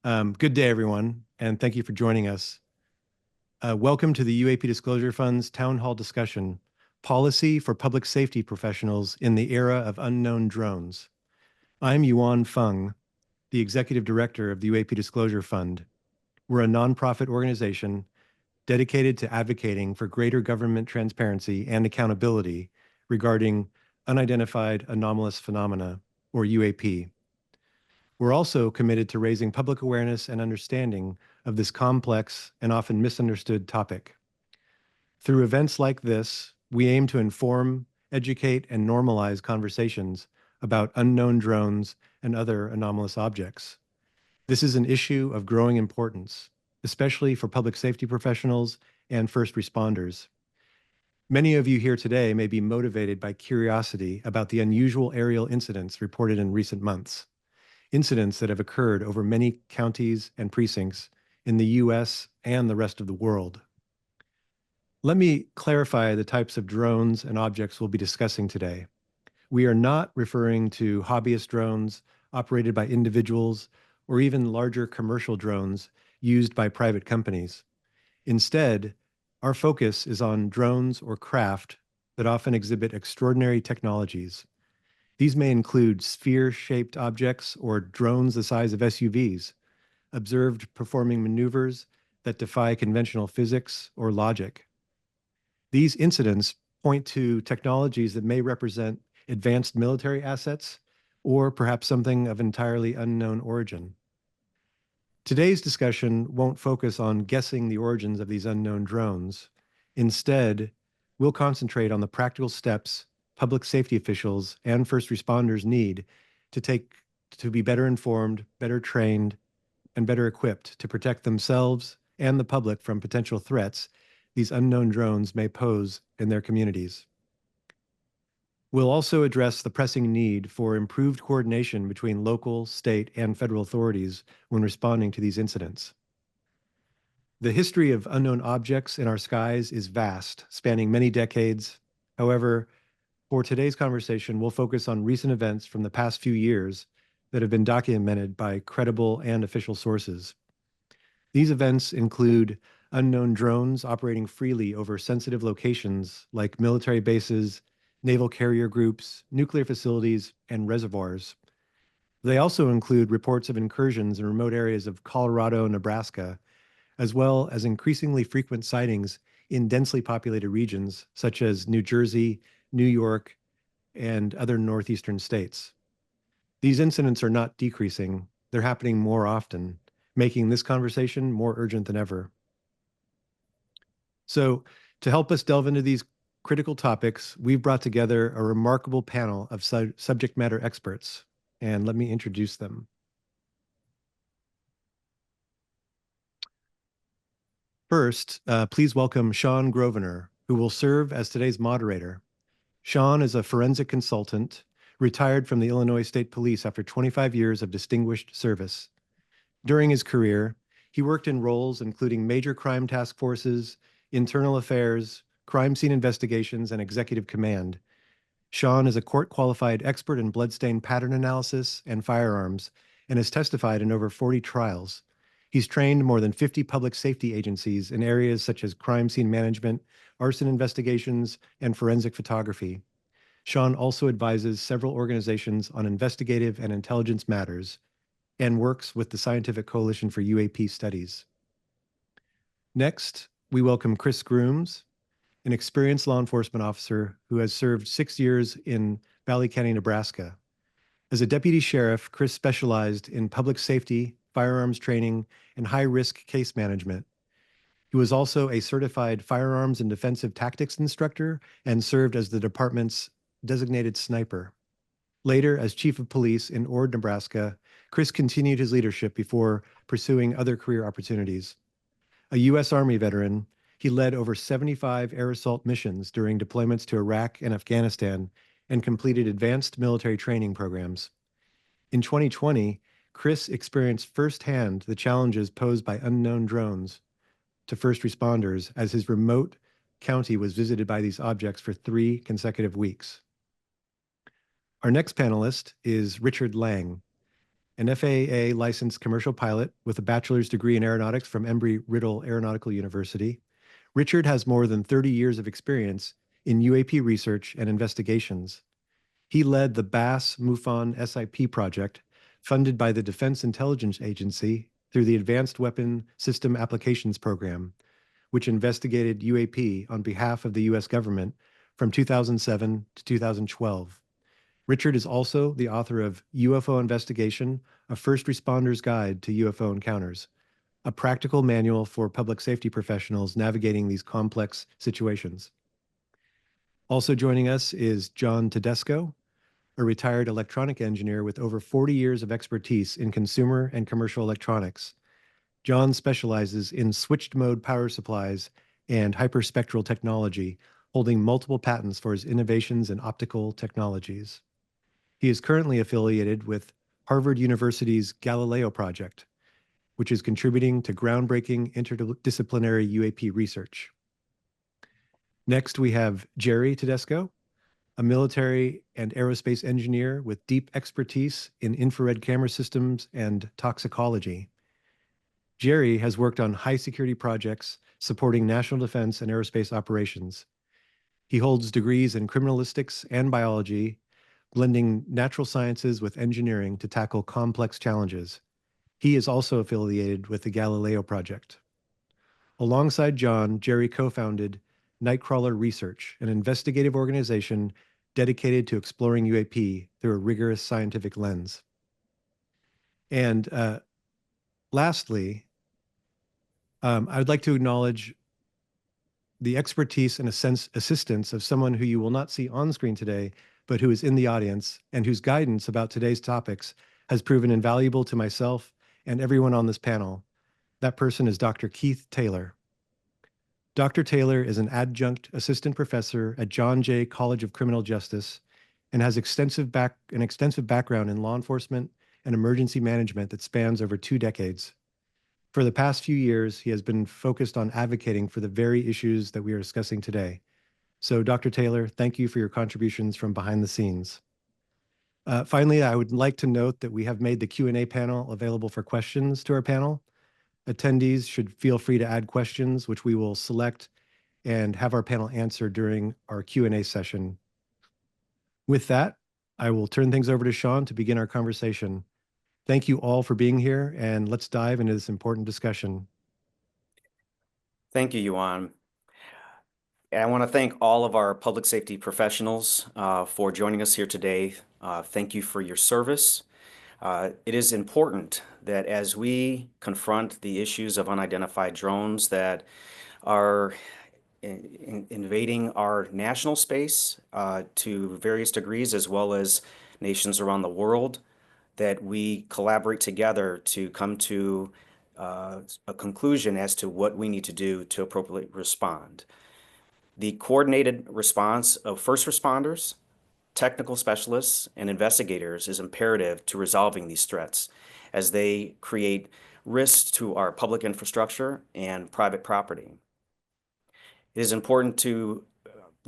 Good day, everyone, and thank you for joining us. Welcome to the UAP Disclosure Fund's Town Hall discussion, Policy for Public Safety Professionals in the Era of Unknown Drones. I'm Yuan Feng, the Executive Director of the UAP Disclosure Fund. We're a nonprofit organization dedicated to advocating for greater government transparency and accountability regarding unidentified anomalous phenomena, or UAP. We're also committed to raising public awareness and understanding of this complex and often misunderstood topic. Through events like this, we aim to inform, educate, and normalize conversations about unknown drones and other anomalous objects. This is an issue of growing importance, especially for public safety professionals and first responders. Many of you here today may be motivated by curiosity about the unusual aerial incidents reported in recent months. Incidents that have occurred over many counties and precincts in the US and the rest of the world. Let me clarify the types of drones and objects we'll be discussing today. We are not referring to hobbyist drones operated by individuals or even larger commercial drones used by private companies. Instead, our focus is on drones or craft that often exhibit extraordinary technologies. These may include sphere-shaped objects or drones the size of SUVs, observed performing maneuvers that defy conventional physics or logic. These incidents point to technologies that may represent advanced military assets or perhaps something of entirely unknown origin. Today's discussion won't focus on guessing the origins of these unknown drones. Instead, we'll concentrate on the practical steps public safety officials and first responders need to be better informed, better trained, and better equipped to protect themselves and the public from potential threats these unknown drones may pose in their communities. We'll also address the pressing need for improved coordination between local, state, and federal authorities when responding to these incidents. The history of unknown objects in our skies is vast, spanning many decades. However, for today's conversation, we'll focus on recent events from the past few years that have been documented by credible and official sources. These events include unknown drones operating freely over sensitive locations like military bases, naval carrier groups, nuclear facilities, and reservoirs. They also include reports of incursions in remote areas of Colorado and Nebraska, as well as increasingly frequent sightings in densely populated regions such as New Jersey, New York, and other northeastern states. These incidents are not decreasing, they're happening more often, making this conversation more urgent than ever. So, to help us delve into these critical topics, we've brought together a remarkable panel of subject matter experts, and let me introduce them. First, please welcome Sean Grosvenor, who will serve as today's moderator. Sean is a forensic consultant, retired from the Illinois State Police after 25 years of distinguished service. During his career, he worked in roles including major crime task forces, internal affairs, crime scene investigations, and executive command. Sean is a court-qualified expert in bloodstain pattern analysis and firearms and has testified in over 40 trials. He's trained more than 50 public safety agencies in areas such as crime scene management, arson investigations, and forensic photography. Sean also advises several organizations on investigative and intelligence matters and works with the Scientific Coalition for UAP Studies. Next, we welcome Chris Grooms, an experienced law enforcement officer who has served 6 years in Valley County, Nebraska. As a deputy sheriff, Chris specialized in public safety, firearms training, and high-risk case management. He was also a certified firearms and defensive tactics instructor and served as the department's designated sniper. Later, as chief of police in Ord, Nebraska, Chris continued his leadership before pursuing other career opportunities. A U.S. Army veteran, he led over 75 air assault missions during deployments to Iraq and Afghanistan and completed advanced military training programs. In 2020, Chris experienced firsthand the challenges posed by unknown drones to first responders as his remote county was visited by these objects for 3 consecutive weeks. Our next panelist is Richard Lang. an FAA licensed commercial pilot with a bachelor's degree in aeronautics from Embry-Riddle Aeronautical University. Richard has more than 30 years of experience in UAP research and investigations. He led the BASS MUFON SIP project, funded by the Defense Intelligence Agency through the Advanced Weapon System Applications Program, which investigated UAP on behalf of the U.S. government from 2007 to 2012. Richard is also the author of UFO Investigation, A First Responder's Guide to UFO Encounters, a practical manual for public safety professionals navigating these complex situations. Also joining us is John Tedesco, a retired electronic engineer with over 40 years of expertise in consumer and commercial electronics. John specializes in switched mode power supplies and hyperspectral technology, holding multiple patents for his innovations in optical technologies. He is currently affiliated with Harvard University's Galileo Project, which is contributing to groundbreaking interdisciplinary UAP research. Next, we have Jerry Tedesco, a military and aerospace engineer with deep expertise in infrared camera systems and toxicology. Jerry has worked on high security projects supporting national defense and aerospace operations. He holds degrees in criminalistics and biology, blending natural sciences with engineering to tackle complex challenges. He is also affiliated with the Galileo Project. Alongside John, Jerry co-founded Nightcrawler Research, an investigative organization dedicated to exploring UAP through a rigorous scientific lens. And lastly, I'd like to acknowledge the expertise and assistance of someone who you will not see on screen today, but who is in the audience and whose guidance about today's topics has proven invaluable to myself and everyone on this panel. That person is Dr. Keith Taylor. Dr. Taylor is an adjunct assistant professor at John Jay College of Criminal Justice and has an extensive background in law enforcement and emergency management that spans over 2 decades. For the past few years, he has been focused on advocating for the very issues that we are discussing today. So, Dr. Taylor, thank you for your contributions from behind the scenes. Finally, I would like to note that we have made the Q&A panel available for questions to our panel. Attendees should feel free to add questions, which we will select and have our panel answer during our Q&A session. With that, I will turn things over to Sean to begin our conversation. Thank you all for being here, and let's dive into this important discussion. Thank you, Yuan. And I want to thank all of our public safety professionals for joining us here today. Thank you for your service. It is important that as we confront the issues of unidentified drones that are invading our national space to various degrees, as well as nations around the world, that we collaborate together to come to a conclusion as to what we need to do to appropriately respond. The coordinated response of first responders, technical specialists, and investigators is imperative to resolving these threats as they create risks to our public infrastructure and private property. It is important to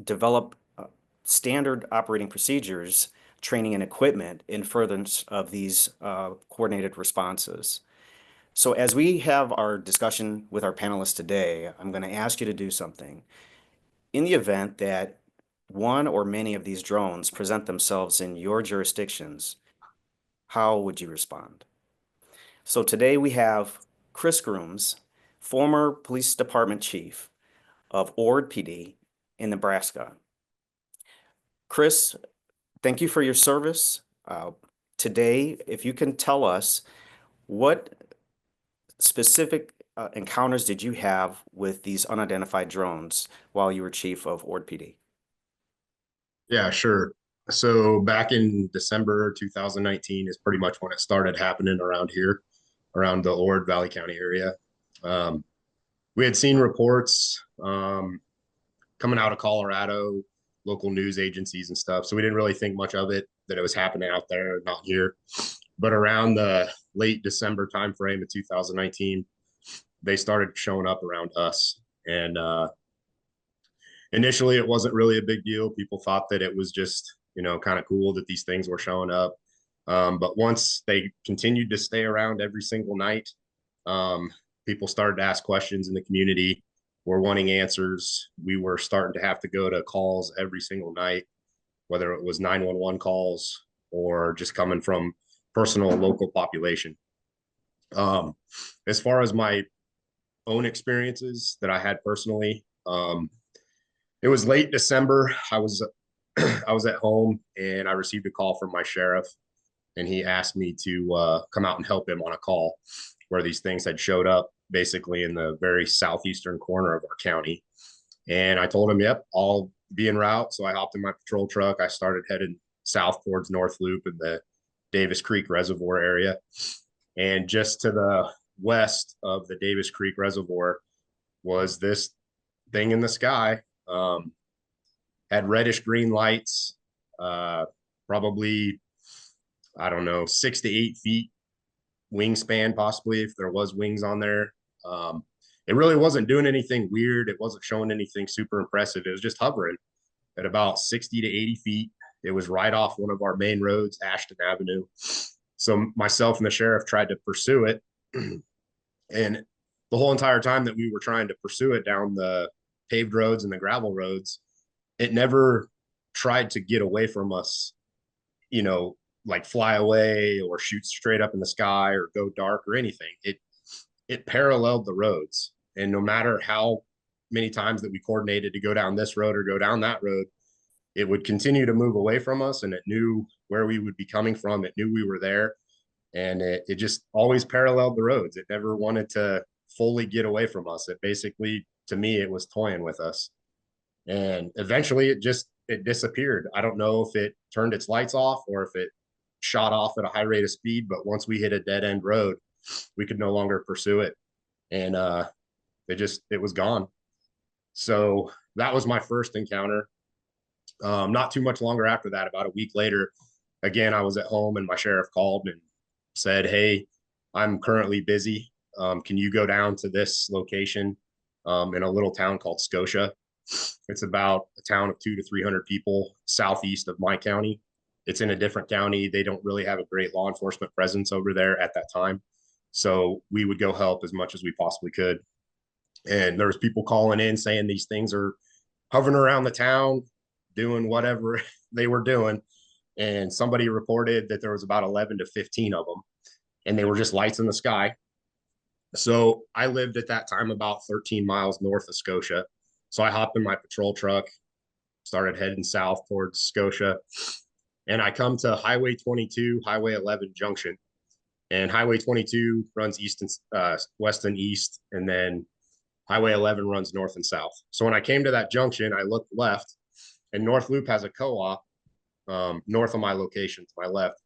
develop standard operating procedures, training, and equipment in furtherance of these coordinated responses. So as we have our discussion with our panelists today, I'm going to ask you to do something. In the event that one or many of these drones present themselves in your jurisdictions, how would you respond? So today we have Chris Grooms, former police department chief of Ord PD in Nebraska. Chris, thank you for your service. Today, if you can tell us what specific encounters did you have with these unidentified drones while you were chief of Ord PD? Yeah, sure. So back in December 2019 is pretty much when it started happening around here, around the Ord Valley County area. We had seen reports coming out of Colorado, local news agencies and stuff. So we didn't really think much of it, that it was happening out there, not here. But around the late December timeframe of 2019, they started showing up around us. And initially, it wasn't really a big deal. People thought that it was just, kind of cool that these things were showing up. But once they continued to stay around every single night, um, people started to ask questions in the community. We're wanting answers. We were starting to have to go to calls every single night, whether it was 911 calls or just coming from personal local population. Um, as far as my own experiences that I had personally, it was late December. I was I was at home and I received a call from my sheriff, and he asked me to come out and help him on a call where these things had showed up basically in the very southeastern corner of our county. And I told him, yep, I'll be en route. So I hopped in my patrol truck. I started heading south towards North Loop in the Davis Creek Reservoir area. And just to the west of the Davis Creek Reservoir was this thing in the sky. Had reddish green lights, probably, I don't know, 6 to 8 feet wingspan, possibly, if there was wings on there. It really wasn't doing anything weird. It wasn't showing anything super impressive. It was just hovering at about 60 to 80 feet. It was right off one of our main roads, Ashton Avenue. So myself and the sheriff tried to pursue it. And the whole entire time that we were trying to pursue it down the paved roads and the gravel roads, it never tried to get away from us, you know, like fly away or shoot straight up in the sky or go dark or anything. It paralleled the roads. And no matter how many times that we coordinated to go down this road or go down that road, it would continue to move away from us, and it knew where we would be coming from. It knew we were there, and it just always paralleled the roads. It never wanted to fully get away from us. It basically, to me, it was toying with us. And eventually it disappeared. I don't know if it turned its lights off or if it shot off at a high rate of speed, but once we hit a dead end road, we could no longer pursue it. And it was gone. So that was my first encounter. Not too much longer after that, about a week later, again, I was at home and my sheriff called and said, hey, I'm currently busy. Can you go down to this location in a little town called Scotia? It's about a town of 200 to 300 people southeast of my county. It's in a different county. They don't really have a great law enforcement presence over there at that time. So we would go help as much as we possibly could. And there was people calling in saying these things are hovering around the town, doing whatever they were doing. And somebody reported that there was about 11 to 15 of them, and they were just lights in the sky. So I lived at that time about 13 miles north of Scotia. So I hopped in my patrol truck, started heading south towards Scotia, and I come to Highway 22, Highway 11 junction. And Highway 22 runs east and west and east, and then Highway 11 runs north and south. So when I came to that junction, I looked left, and North Loop has a co-op north of my location to my left.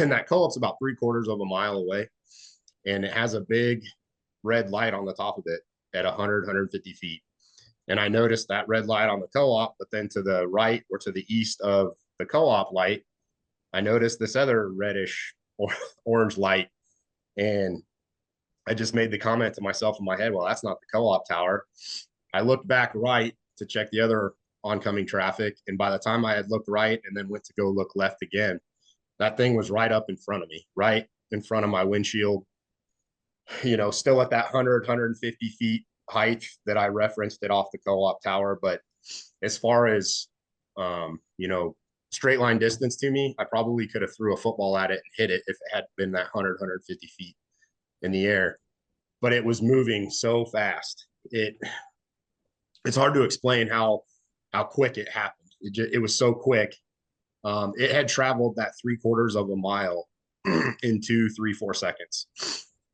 And that co-op's about 3/4 of a mile away, and it has a big red light on the top of it at 100, 150 feet. And I noticed that red light on the co-op, but then to the right or to the east of the co-op light, I noticed this other reddish or orange light. And I just made the comment to myself in my head, well, that's not the co-op tower. I looked back right to check the other oncoming traffic. And by the time I had looked right and then went to go look left again, that thing was right up in front of me, right in front of my windshield, still at that 100, 150 feet height that I referenced it off the co-op tower. But as far as, straight line distance to me, I probably could have threw a football at it and hit it if it had been that 100, 150 feet in the air. But it was moving so fast. It's hard to explain how quick it happened. It was so quick. It had traveled that 3/4 of a mile in 2, 3, 4 seconds.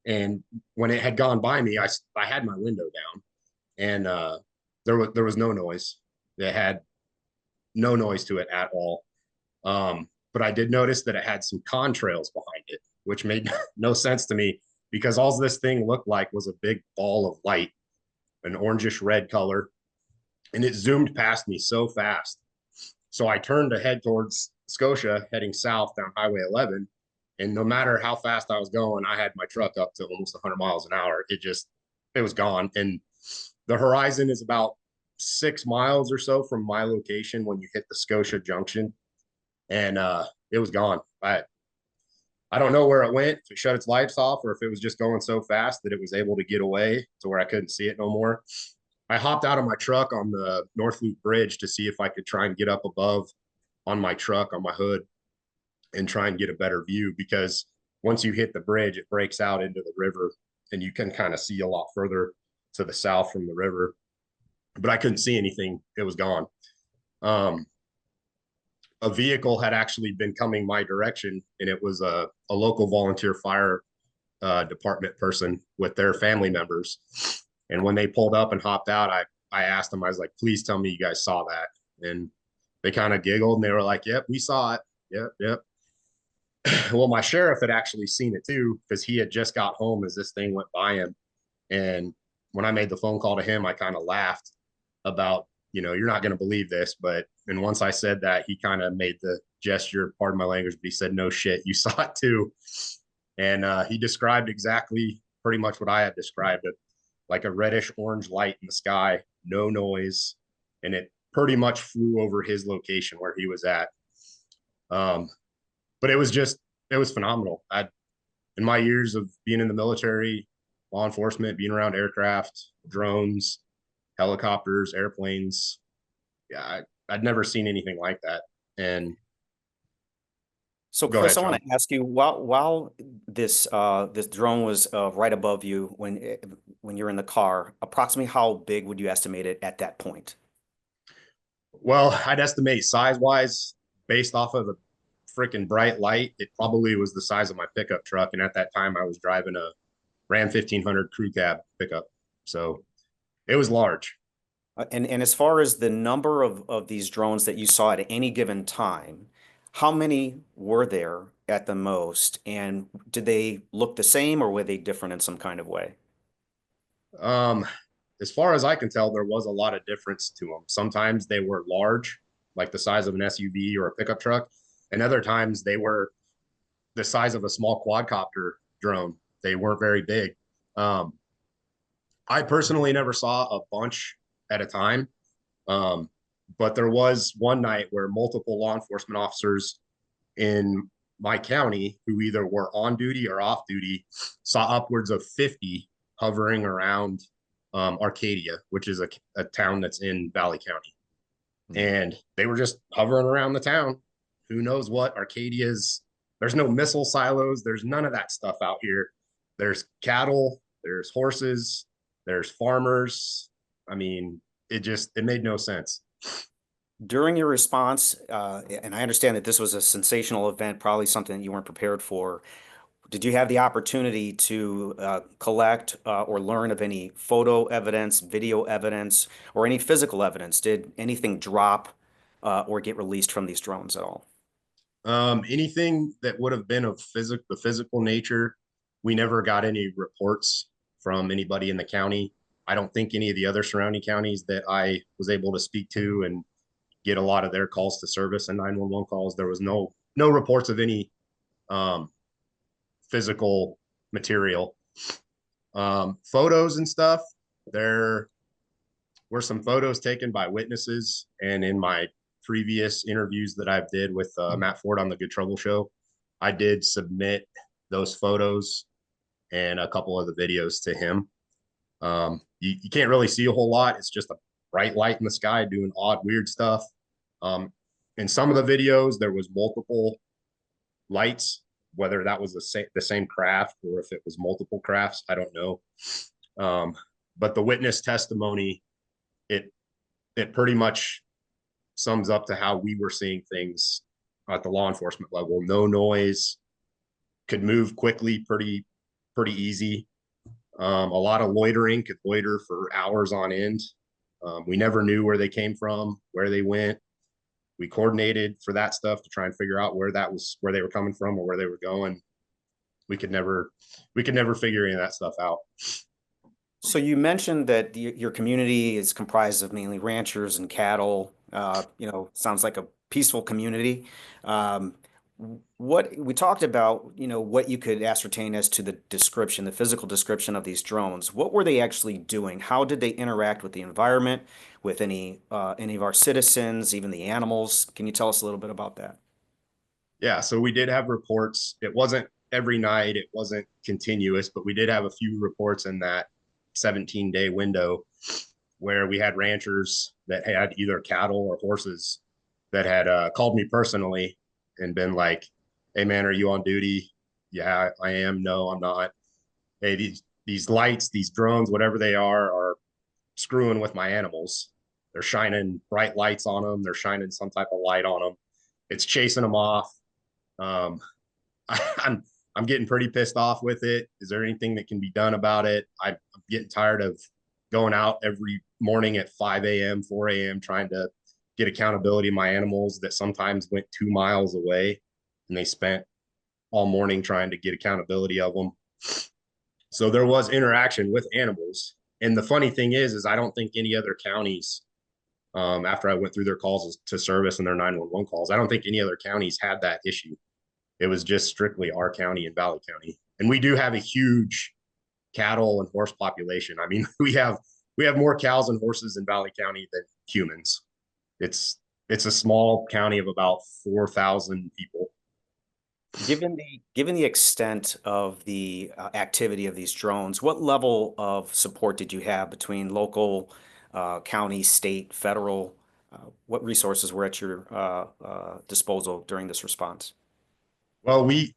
And when it had gone by me, I had my window down, and there was no noise. It had no noise to it at all. But I did notice that it had some contrails behind it, which made no sense to me because all this thing looked like was a big ball of light, an orangish red color, and it zoomed past me so fast. So I turned to head towards Scotia, heading south down Highway 11. And no matter how fast I was going, I had my truck up to almost 100 miles an hour. It was gone. And the horizon is about 6 miles or so from my location when you hit the Scotia junction. And it was gone. I don't know where it went, if it shut its lights off or if it was just going so fast that it was able to get away to where I couldn't see it no more. I hopped out of my truck on the North Loop Bridge to see if I could try and get up above on my truck, on my hood, and try and get a better view, because once you hit the bridge, it breaks out into the river and you can kind of see a lot further to the south from the river. But I couldn't see anything. It was gone. Um, a vehicle had actually been coming my direction, and it was a local volunteer fire department person with their family members. And when they pulled up and hopped out, I asked them, I was like, please tell me you guys saw that. And they kind of giggled and they were like, yep, we saw it. Yep, yep. Well, my sheriff had actually seen it too, because he had just got home as this thing went by him. And when I made the phone call to him, I kind of laughed about, you're not going to believe this, but, and once I said that, he kind of made the gesture, pardon my language, but he said, no shit, you saw it too. And he described exactly pretty much what I had described, it like a reddish orange light in the sky, no noise, and it pretty much flew over his location where he was at. But it was phenomenal. In my years of being in the military, law enforcement, being around aircraft, drones, helicopters, airplanes, yeah, I'd never seen anything like that. And So go Chris, ahead, I want Sean. to ask you, while this drone was right above you when you're in the car, approximately how big would you estimate it at that point? Well, I'd estimate size wise, based off of the freaking bright light, it probably was the size of my pickup truck. And at that time, I was driving a Ram 1500 crew cab pickup. So it was large. And as far as the number of these drones that you saw at any given time, how many were there at the most? And did they look the same or were they different in some kind of way? Um, as far as I can tell, there was a lot of difference to them. Sometimes they were large, like the size of an SUV or a pickup truck, and other times they were the size of a small quadcopter drone. They weren't very big. Um, I personally never saw a bunch at a time, um, but there was one night where multiple law enforcement officers in my county, who either were on duty or off duty, saw upwards of 50 hovering around Arcadia, which is a town that's in Valley County. And they were just hovering around the town. Who knows what Arcadia's, there's no missile silos. There's none of that stuff out here. There's cattle, there's horses, there's farmers. I mean, it made no sense. During your response, and I understand that this was a sensational event, probably something that you weren't prepared for. Did you have the opportunity to collect or learn of any photo evidence, video evidence, or any physical evidence? Did anything drop or get released from these drones at all? Anything that would have been of the physical nature, we never got any reports from anybody in the county. I don't think any of the other surrounding counties that I was able to speak to and get a lot of their calls to service and 911 calls, there was no reports of any um, physical material. Photos and stuff, there were some photos taken by witnesses, and in my previous interviews that I've did with Matt Ford on the Good Trouble Show, I did submit those photos and a couple of the videos to him. You can't really see a whole lot. It's just a bright light in the sky doing odd, weird stuff. In some of the videos, there was multiple lights, whether that was the same craft or if it was multiple crafts, I don't know. But the witness testimony, it pretty much sums up to how we were seeing things at the law enforcement level. No noise, could move quickly, pretty easy. A lot of loitering, could loiter for hours on end. We never knew where they came from, where they went. We coordinated for that stuff to try and figure out where they were coming from or where they were going. We could never figure any of that stuff out. So you mentioned that your community is comprised of mainly ranchers and cattle. Sounds like a peaceful community. Um, what we talked about, what you could ascertain as to the description, the physical description of these drones. What were they actually doing? How did they interact with the environment, with any of our citizens, even the animals? Can you tell us a little bit about that? Yeah, so we did have reports. It wasn't every night. It wasn't continuous, but we did have a few reports in that 17-day window where we had ranchers that had either cattle or horses that had called me personally and been like, "Hey man, are you on duty?" "Yeah, I am." "No, I'm not." "Hey, these lights, these drones, whatever they are screwing with my animals. They're shining bright lights on them. They're shining some type of light on them. It's chasing them off. Um, I'm I'm getting pretty pissed off with it. Is there anything that can be done about it? I'm getting tired of going out every morning at 5 a.m., 4 a.m. trying to get accountability of my animals that sometimes went 2 miles away, and they spent all morning trying to get accountability of them. So there was interaction with animals. And the funny thing is I don't think any other counties, after I went through their calls to service and their 911 calls, I don't think any other counties had that issue. It was just strictly our county and Valley County. And we do have a huge cattle and horse population. I mean, we have more cows and horses in Valley County than humans. It's it's a small county of about 4,000 people. Given the extent of the activity of these drones, what level of support did you have between local, county, state, federal? What resources were at your disposal during this response? Well, we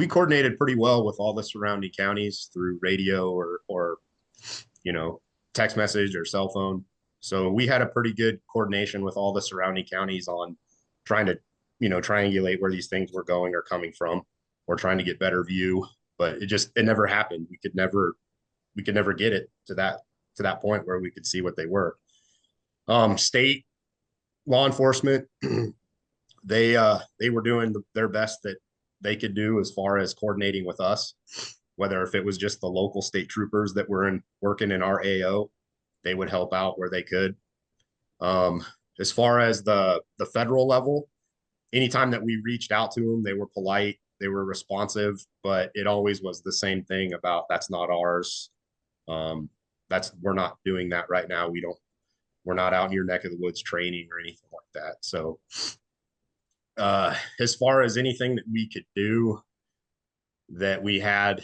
coordinated pretty well with all the surrounding counties through radio or you know text message or cell phone. So we had a pretty good coordination with all the surrounding counties on trying to triangulate where these things were going or coming from, or trying to get better view. But it never happened. We could never get it to that point where we could see what they were. State law enforcement, they were doing their best that they could do as far as coordinating with us, whether if it was just the local state troopers that were working in our AO, they would help out where they could. As far as the federal level, anytime that we reached out to them, they were polite, they were responsive, but it always was the same thing about that's not ours. We're not doing that right now. We're not out in your neck of the woods training or anything like that. So as far as anything that we could do, that we had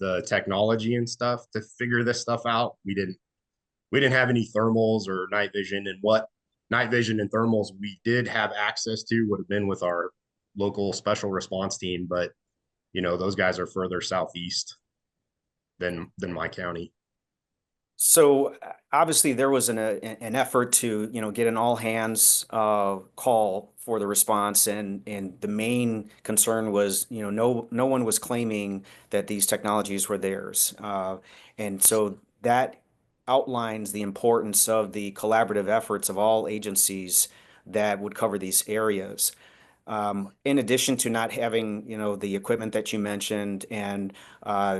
the technology and stuff to figure this stuff out, we didn't have any thermals or night vision. And what night vision and thermals we did have access to would have been with our local special response team, but those guys are further southeast than my county. So obviously there was an effort to get an all hands call for the response, and the main concern was no one was claiming that these technologies were theirs, and so that outlines the importance of the collaborative efforts of all agencies that would cover these areas. In addition to not having, the equipment that you mentioned and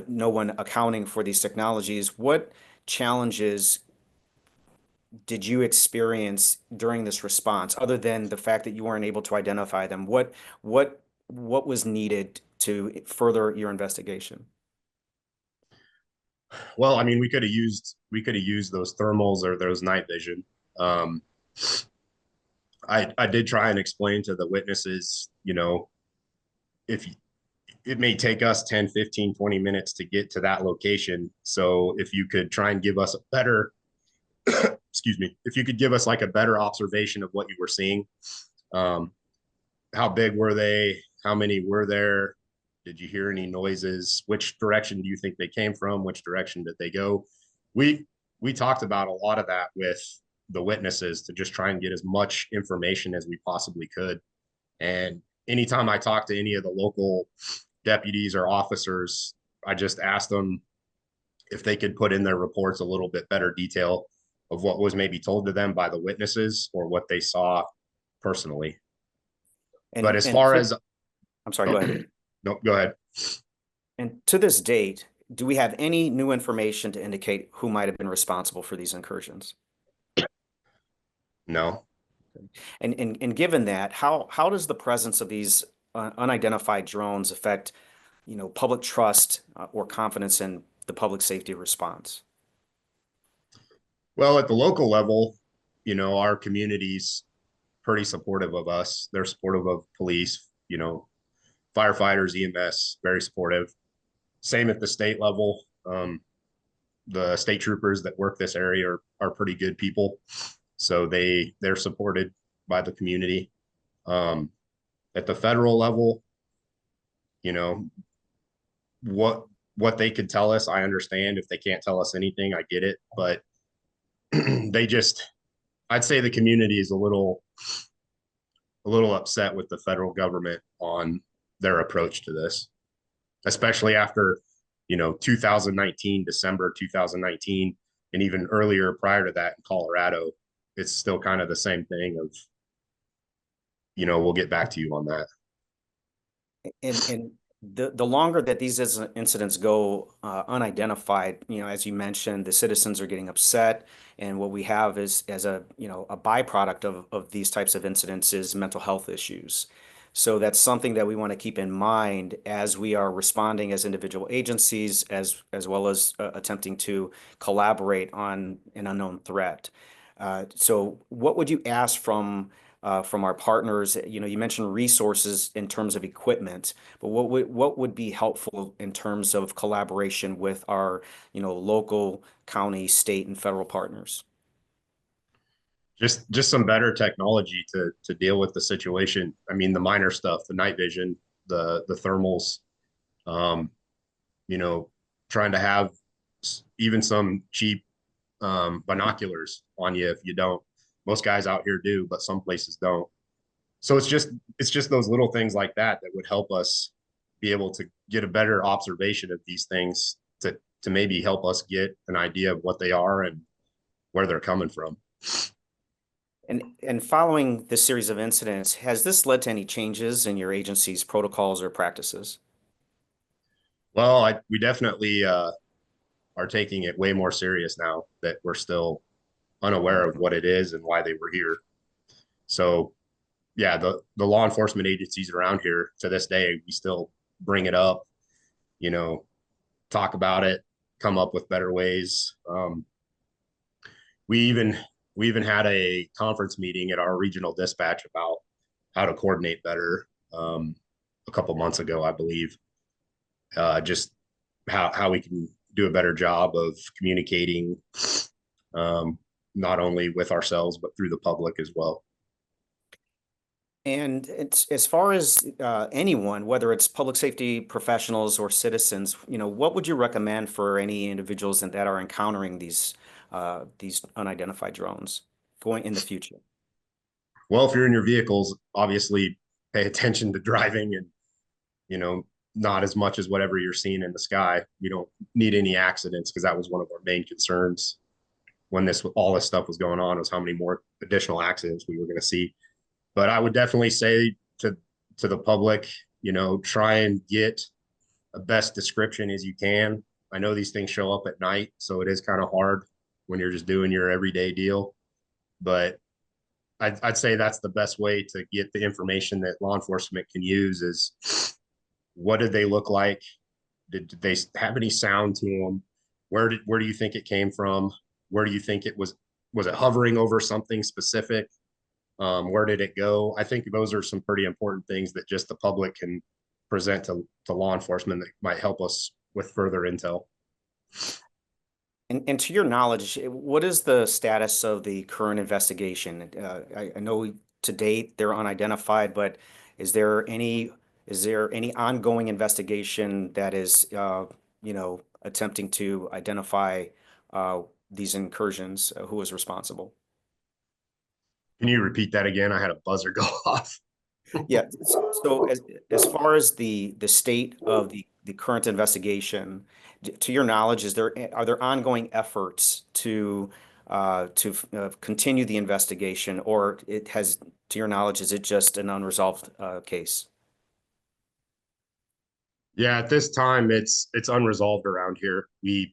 no one accounting for these technologies, what challenges did you experience during this response, other than the fact that you weren't able to identify them? What was needed to further your investigation? Well, I mean, we could have used those thermals or those night vision. Um, I did try and explain to the witnesses, if it may take us 10, 15, 20 minutes to get to that location. So if you could try and give us a better, excuse me, if you could give us like a better observation of what you were seeing. Um, how big were they? How many were there? Did you hear any noises? Which direction do you think they came from? Which direction did they go? We talked about a lot of that with the witnesses to just try and get as much information as we possibly could. And anytime I talked to any of the local deputies or officers, I just asked them if they could put in their reports a little bit better detail of what was maybe told to them by the witnesses or what they saw personally. But And as and far to, as I'm sorry, go ahead. no, go ahead. And to this date, do we have any new information to indicate who might have been responsible for these incursions? No. And given that, how does the presence of these unidentified drones affect, public trust or confidence in the public safety response? Well, at the local level, our community's pretty supportive of us. They're supportive of police, firefighters, EMS, very supportive. Same at the state level. The state troopers that work this area are pretty good people. So they're supported by the community. At the federal level, you know, what they could tell us, I understand. If they can't tell us anything, I get it. But I'd say the community is a little upset with the federal government on their approach to this, especially after, 2019, December 2019, and even earlier prior to that in Colorado. It's still kind of the same thing of, we'll get back to you on that. And the longer that these incidents go unidentified, as you mentioned, the citizens are getting upset, and what we have is as a byproduct of these types of incidents is mental health issues. So that's something that we want to keep in mind as we are responding as individual agencies, as well as attempting to collaborate on an unknown threat. So what would you ask from our partners? You mentioned resources in terms of equipment, but what would be helpful in terms of collaboration with our, local, county, state, and federal partners? Just some better technology to deal with the situation. I mean, the minor stuff, the night vision, the thermals, um, trying to have even some cheap binoculars on you if you don't. Most guys out here do, but some places don't. So it's just those little things like that that would help us be able to get a better observation of these things to maybe help us get an idea of what they are and where they're coming from. And following this series of incidents, has this led to any changes in your agency's protocols or practices? Well, we definitely are taking it way more serious now that we're still unaware of what it is and why they were here. So yeah, the law enforcement agencies around here to this day, we still bring it up, you know, talk about it, come up with better ways. We even had a conference meeting at our regional dispatch about how to coordinate better a couple months ago, I believe. Just how we can do a better job of communicating, not only with ourselves but through the public as well. And it's, as far as anyone, whether it's public safety professionals or citizens, what would you recommend for any individuals that are encountering these unidentified drones going in the future? Well, if you're in your vehicles, obviously pay attention to driving and, not as much as whatever you're seeing in the sky. You don't need any accidents, because that was one of our main concerns when all this stuff was going on, was how many more additional accidents we were going to see. But I would definitely say to the public, try and get a best description as you can. I know these things show up at night, so it is kind of hard when you're just doing your everyday deal. But I'd say that's the best way to get the information that law enforcement can use is, what did they look like? Did they have any sound to them? Where do you think it came from? Where do you think it was? Was it hovering over something specific? Where did it go? I think those are some pretty important things that just the public can present to law enforcement that might help us with further intel. And to your knowledge, what is the status of the current investigation? I know to date they're unidentified, but is there any ongoing investigation that is attempting to identify these incursions? Who was responsible? Can you repeat that again? I had a buzzer go off. Yeah. So as far as the state of the current investigation, to your knowledge, are there ongoing efforts to continue the investigation, or to your knowledge, is it just an unresolved case? Yeah, at this time it's unresolved around here. We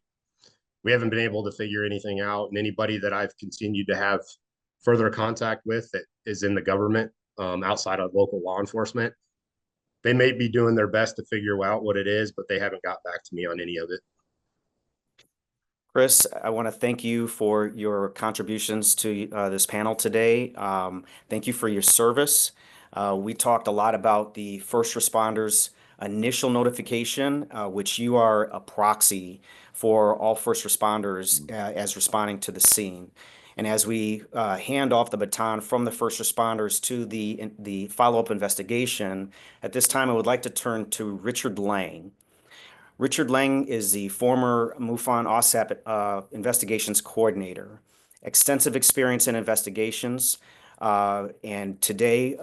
haven't been able to figure anything out, and anybody that I've continued to have further contact with that is in the government, outside of local law enforcement, they may be doing their best to figure out what it is, but they haven't got back to me on any of it. Chris, I want to thank you for your contributions to this panel today. Thank you for your service. We talked a lot about the first responders initial notification, which you are a proxy for all first responders as responding to the scene. And as we hand off the baton from the first responders to the follow-up investigation, at this time I would like to turn to Richard Lang. Richard Lang is the former MUFON OSAP investigations coordinator. Extensive experience in investigations. And today,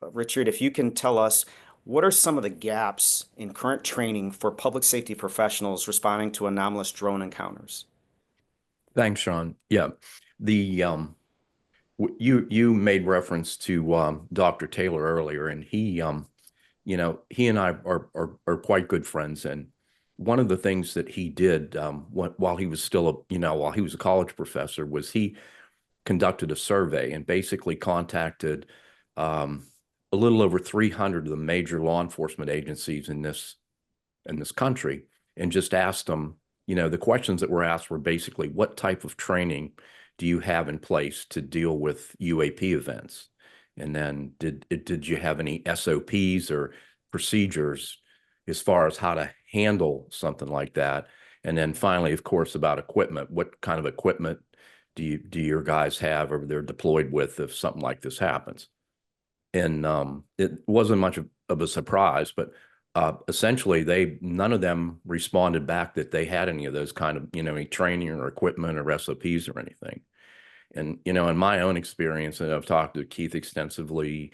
Richard, if you can tell us, what are some of the gaps in current training for public safety professionals responding to anomalous drone encounters? Thanks, Sean. Yeah, the you made reference to Dr. Taylor earlier, and he he and I are quite good friends. And one of the things that he did while he was still while he was a college professor was he conducted a survey and basically contacted a little over 300 of the major law enforcement agencies in this country and just asked them, the questions that were asked were basically, what type of training do you have in place to deal with UAP events? And then did you have any SOPs or procedures as far as how to handle something like that? And then finally, of course, about equipment. What kind of equipment do your guys have or they're deployed with if something like this happens? And it wasn't much of a surprise, but essentially none of them responded back that they had any of those kind of, any training or equipment or SOPs or anything. And, in my own experience, and I've talked to Keith extensively,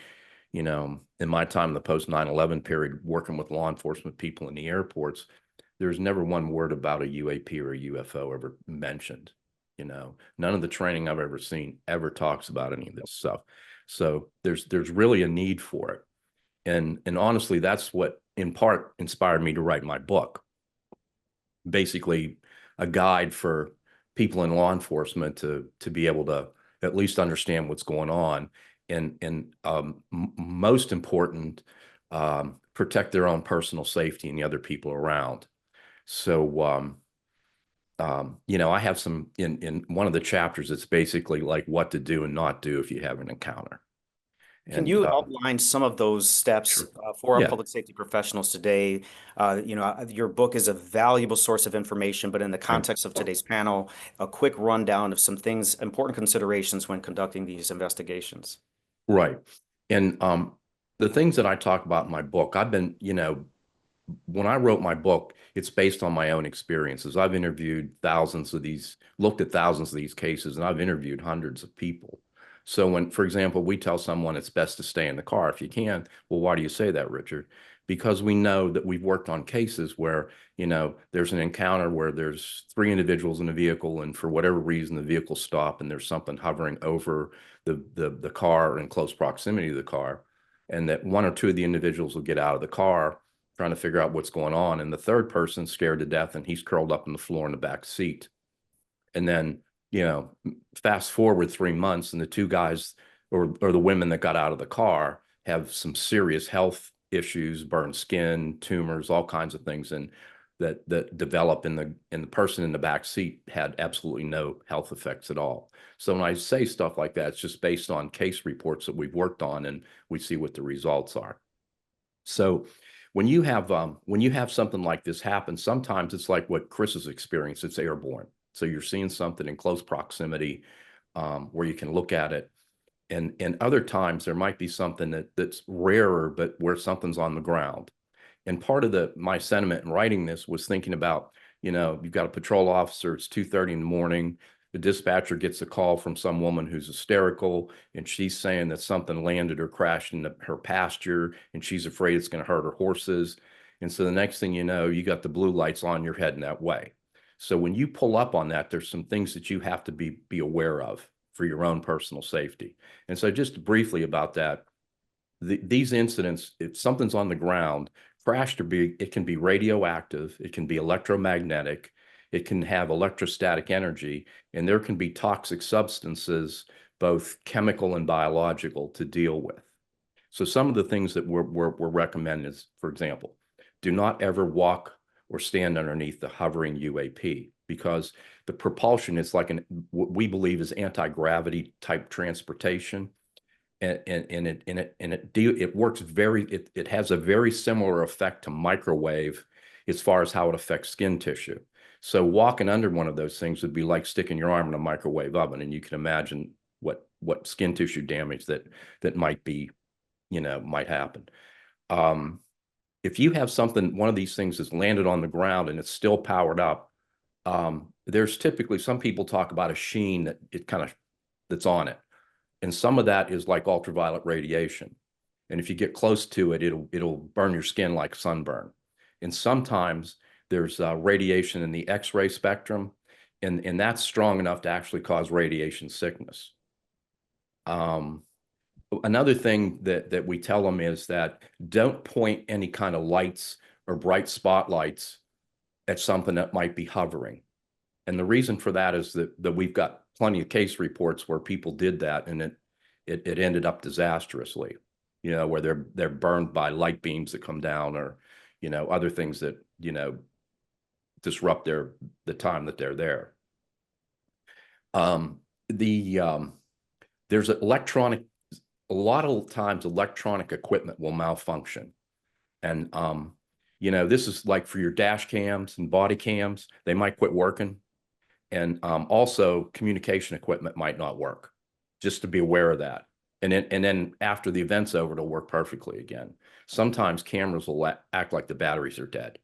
in my time in the post 9/11 period, working with law enforcement people in the airports, there's never one word about a UAP or a UFO ever mentioned. None of the training I've ever seen ever talks about any of this stuff. So there's really a need for it. And honestly, that's what in part inspired me to write my book. Basically, a guide for people in law enforcement to be able to at least understand what's going on, and most important, protect their own personal safety and the other people around. So, I have some in one of the chapters. It's basically like what to do and not do if you have an encounter. Can you outline some of those steps Sure. for our Yeah. public safety professionals today? Your book is a valuable source of information, but in the context of today's panel, a quick rundown of some things, important considerations when conducting these investigations. Right. And the things that I talk about in my book, I've been, when I wrote my book, it's based on my own experiences. I've interviewed looked at thousands of these cases, and I've interviewed hundreds of people. So when, for example, we tell someone it's best to stay in the car if you can, well, why do you say that, Richard? Because we know that we've worked on cases where, there's an encounter where there's 3 individuals in a vehicle, and for whatever reason, the vehicle stopped and there's something hovering over the car in close proximity to the car, and that 1 or 2 of the individuals will get out of the car trying to figure out what's going on, and the third person's scared to death and he's curled up on the floor in the back seat. And then, fast forward 3 months, and the 2 guys or the women that got out of the car have some serious health issues, burned skin, tumors, all kinds of things, and that develop in the person in the back seat had absolutely no health effects at all. So when I say stuff like that, it's just based on case reports that we've worked on, and we see what the results are. So when you have something like this happen, sometimes it's like what Chris has experienced. It's airborne. So you're seeing something in close proximity where you can look at it. And other times there might be something that's rarer, but where something's on the ground. And part of my sentiment in writing this was thinking about, you've got a patrol officer, it's 2:30 in the morning. The dispatcher gets a call from some woman who's hysterical, and she's saying that something landed or crashed in her pasture, and she's afraid it's going to hurt her horses. And so the next thing you know, you got the blue lights on, you're heading that way. So when you pull up on that, there's some things that you have to be aware of for your own personal safety. And so just briefly about that, these incidents, if something's on the ground, it can be radioactive, it can be electromagnetic, it can have electrostatic energy, and there can be toxic substances, both chemical and biological, to deal with. So some of the things that we're recommending is, for example, do not ever walk or stand underneath the hovering UAP, because the propulsion is like what we believe is anti-gravity type transportation. it works it has a very similar effect to microwave as far as how it affects skin tissue. So walking under one of those things would be like sticking your arm in a microwave oven, and you can imagine what skin tissue damage that might be, might happen. If you have one of these things that's landed on the ground and it's still powered up, there's typically, some people talk about a sheen that's on it. And some of that is like ultraviolet radiation. And if you get close to it, it'll burn your skin like sunburn. And sometimes there's radiation in the X-ray spectrum, and that's strong enough to actually cause radiation sickness. Another thing that we tell them is that don't point any kind of lights or bright spotlights at something that might be hovering. And the reason for that is that we've got plenty of case reports where people did that, and it ended up disastrously, where they're burned by light beams that come down, or, other things that, disrupt the time that they're there. There's a lot of times electronic equipment will malfunction. And, this is like for your dash cams and body cams, they might quit working. And also communication equipment might not work, just to be aware of that. And then after the event's over, it'll work perfectly again. Sometimes cameras will act like the batteries are dead.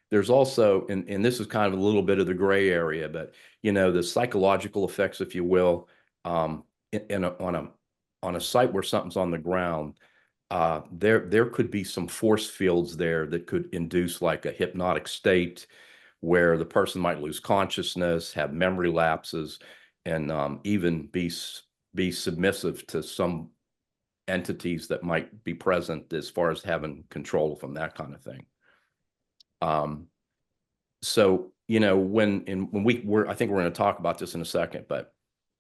There's also, and this is kind of a little bit of the gray area, but the psychological effects, if you will, on a site where something's on the ground, there could be some force fields there that could induce like a hypnotic state, where the person might lose consciousness, have memory lapses, and even be submissive to some entities that might be present, as far as having control of them, that kind of thing. So, when I think we're going to talk about this in a second, but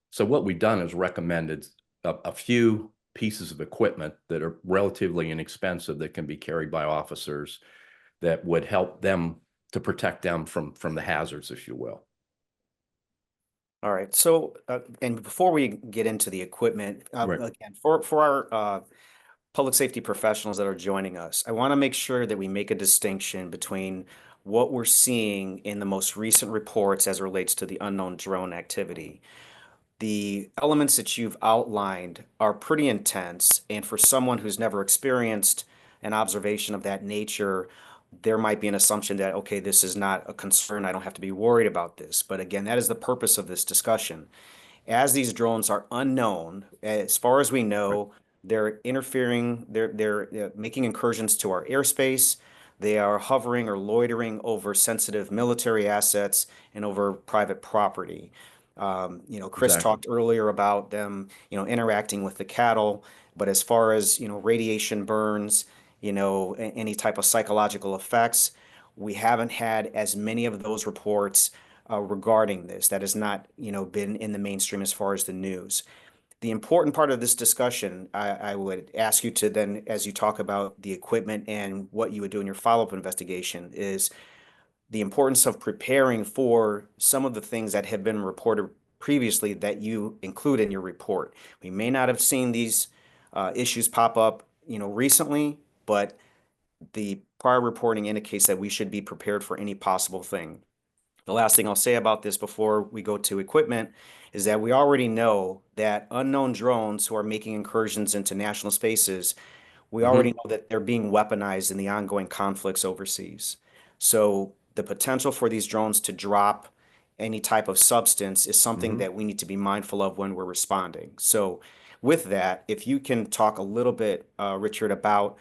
so what we've done is recommended a few pieces of equipment that are relatively inexpensive that can be carried by officers that would help them to protect them from the hazards, if you will. All right. So, and before we get into the equipment, Right. again, for our public safety professionals that are joining us, I want to make sure that we make a distinction between what we're seeing in the most recent reports as it relates to the unknown drone activity. The elements that you've outlined are pretty intense, and for someone who's never experienced an observation of that nature, there might be an assumption that, okay, this is not a concern, I don't have to be worried about this. But again, that is the purpose of this discussion. As these drones are unknown, as far as we know, they're interfering, they're making incursions to our airspace. They are hovering or loitering over sensitive military assets and over private property. Chris Exactly. talked earlier about them, interacting with the cattle, but as far as, radiation burns, any type of psychological effects, we haven't had as many of those reports regarding this. That has not, been in the mainstream as far as the news. The important part of this discussion, I would ask you to then, as you talk about the equipment and what you would do in your follow-up investigation, is the importance of preparing for some of the things that have been reported previously that you include in your report. We may not have seen these issues pop up, recently, but the prior reporting indicates that we should be prepared for any possible thing. The last thing I'll say about this before we go to equipment is that we already know that unknown drones who are making incursions into national spaces, we already know that they're being weaponized in the ongoing conflicts overseas. So the potential for these drones to drop any type of substance is something that we need to be mindful of when we're responding. So with that, if you can talk a little bit, Richard, about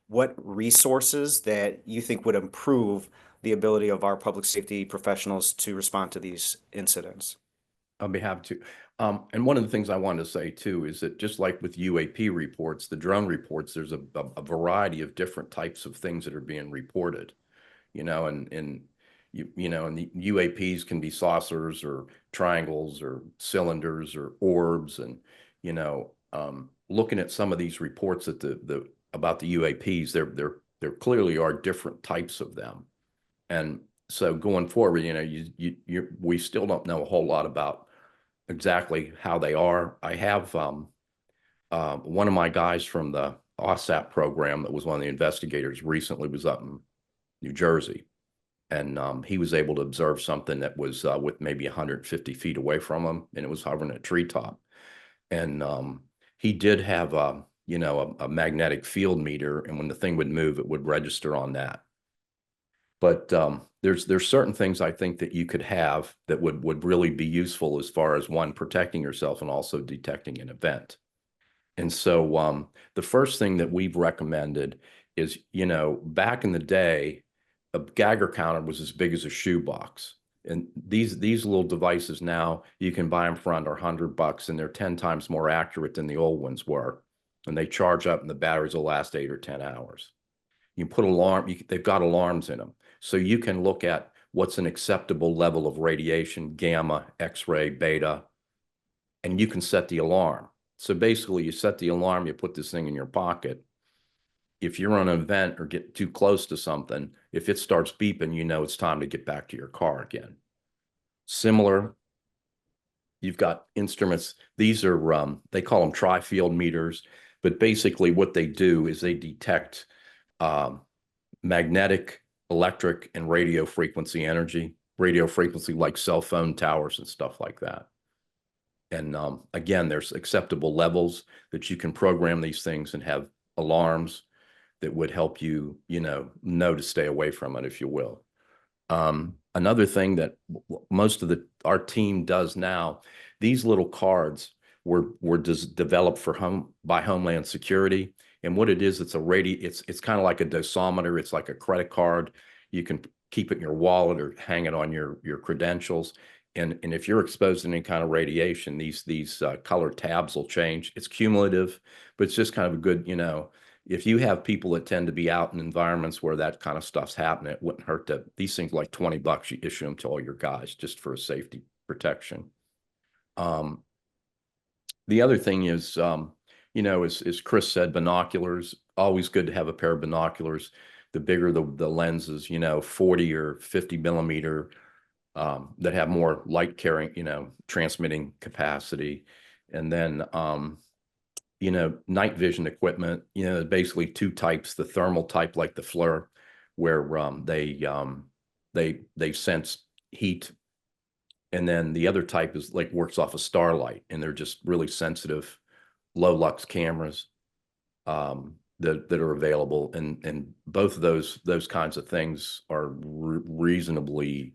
what resources that you think would improve the ability of our public safety professionals to respond to these incidents. I'll be happy to. And one of the things I wanted to say too is that just like with UAP reports, the drone reports, there's a variety of different types of things that are being reported, and the UAPs can be saucers or triangles or cylinders or orbs, and looking at some of these reports that about the UAPs, there clearly are different types of them. And so going forward, we still don't know a whole lot about exactly how they are. I have one of my guys from the OSAP program that was one of the investigators recently was up in New Jersey, and he was able to observe something that was with maybe 150 feet away from him, and it was hovering at a treetop. And he did have a magnetic field meter, and when the thing would move, it would register on that. But there's certain things I think that you could have that would really be useful as far as, one, protecting yourself and also detecting an event. And so the first thing that we've recommended is, back in the day, a Geiger counter was as big as a shoebox. And these little devices now, you can buy them for under $100, and they're 10 times more accurate than the old ones were. And they charge up, and the batteries will last 8 or 10 hours. You put they've got alarms in them. So you can look at what's an acceptable level of radiation, gamma, X-ray, beta, and you can set the alarm. So basically, you set the alarm, you put this thing in your pocket. If you're on an event or get too close to something, if it starts beeping, you know it's time to get back to your car again. Similar, you've got instruments. These are, they call them tri-field meters, but basically what they do is they detect magnetic, electric, and radio frequency energy. Radio frequency like cell phone towers and stuff like that. And again, there's acceptable levels that you can program these things and have alarms that would help you, know to stay away from it, if you will. Another thing that most of our team does now, these little cards were developed by Homeland Security. And what it is, it's kind of like a dosimeter. It's like a credit card. You can keep it in your wallet or hang it on your credentials. And if you're exposed to any kind of radiation, these color tabs will change. It's cumulative, but it's just kind of a good, if you have people that tend to be out in environments where that kind of stuff's happening, it wouldn't hurt to, these things like $20, you issue them to all your guys just for a safety protection. The other thing is, as Chris said, binoculars, always good to have a pair of binoculars. The bigger the lenses, 40 or 50 millimeter, that have more light carrying, transmitting capacity. And then, night vision equipment, basically two types: the thermal type, like the FLIR, where they sense heat. And then the other type is like works off of starlight, and they're just really sensitive, low lux cameras that are available. And both of those kinds of things are reasonably,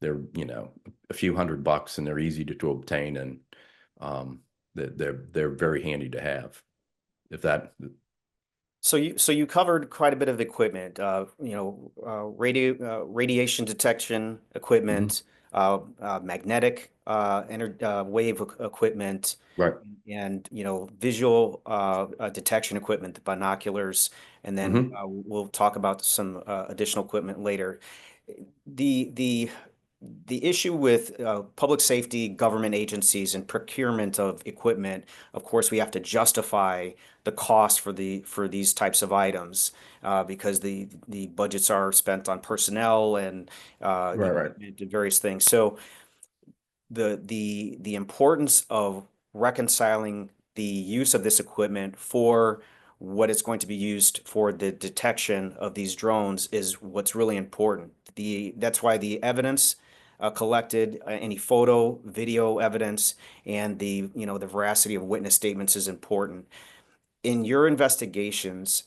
they're a few $100, and they're easy to obtain, and they're very handy to have. If that. So you covered quite a bit of equipment, radiation detection equipment, magnetic wave equipment, Right. and visual detection equipment, the binoculars, and then we'll talk about some additional equipment later. The issue with public safety government agencies and procurement of equipment, of course, we have to justify the cost for these types of items because the budgets are spent on personnel and Right. various things. So the importance of reconciling the use of this equipment for what it's going to be used for the detection of these drones is what's really important. That's why the evidence collected, any photo, video evidence, and the veracity of witness statements is important. In your investigations,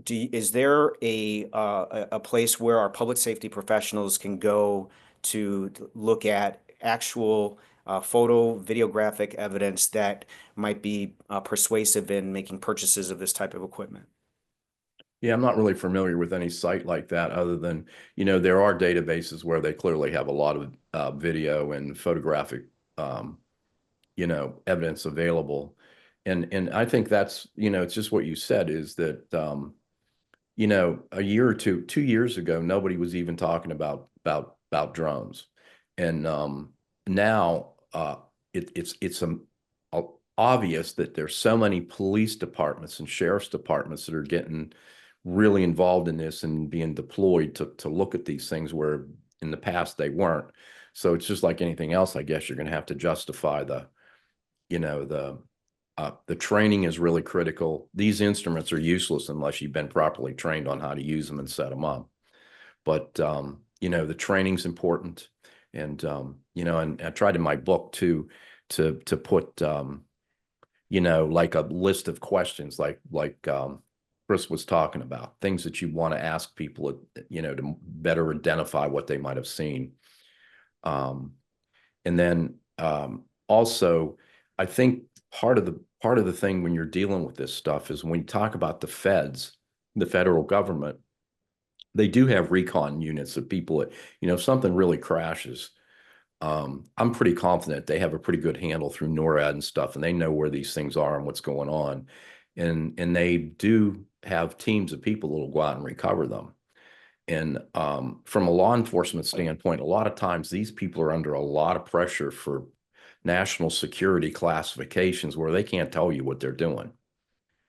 is there a place where our public safety professionals can go to look at actual photo, videographic evidence that might be persuasive in making purchases of this type of equipment? Yeah, I'm not really familiar with any site like that, other than, there are databases where they clearly have a lot of video and photographic, evidence available. And I think that's, it's just what you said, is that, a year or 2 years ago, nobody was even talking about drones. And now it's obvious that there's so many police departments and sheriff's departments that are getting really involved in this and being deployed to look at these things, where in the past they weren't. So it's just like anything else. I guess you're going to have to justify the, you know, the training is really critical. These instruments are useless unless you've been properly trained on how to use them and set them up. But you know, the training's important, and you know, and I tried in my book to put you know, like a list of questions, like Chris was talking about, things that you want to ask people, you know, to better identify what they might have seen. And then also, I think part of the thing when you're dealing with this stuff is when you talk about the feds, the federal government, they do have recon units of people that, you know, if something really crashes, I'm pretty confident they have a pretty good handle through NORAD and stuff, and they know where these things are and what's going on. And they do have teams of people that will go out and recover them. And from a law enforcement standpoint, a lot of times these people are under a lot of pressure for national security classifications where they can't tell you what they're doing.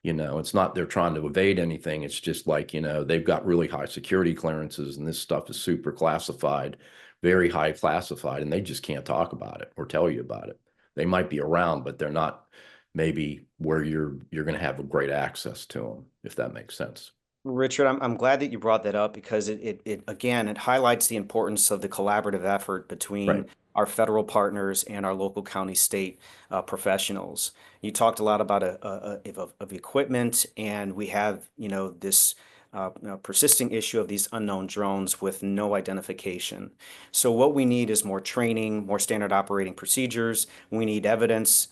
You know, it's not they're trying to evade anything. It's just like, you know, they've got really high security clearances and this stuff is super classified, very high classified, and they just can't talk about it or tell you about it. They might be around, but they're not maybe where you're going to have a great access to them, if that makes sense. Richard, I'm glad that you brought that up because it again, it highlights the importance of the collaborative effort between Right. our federal partners and our local county state professionals. You talked a lot about of equipment, and we have, you know, this persisting issue of these unknown drones with no identification. So what we need is more training, more standard operating procedures. We need evidence,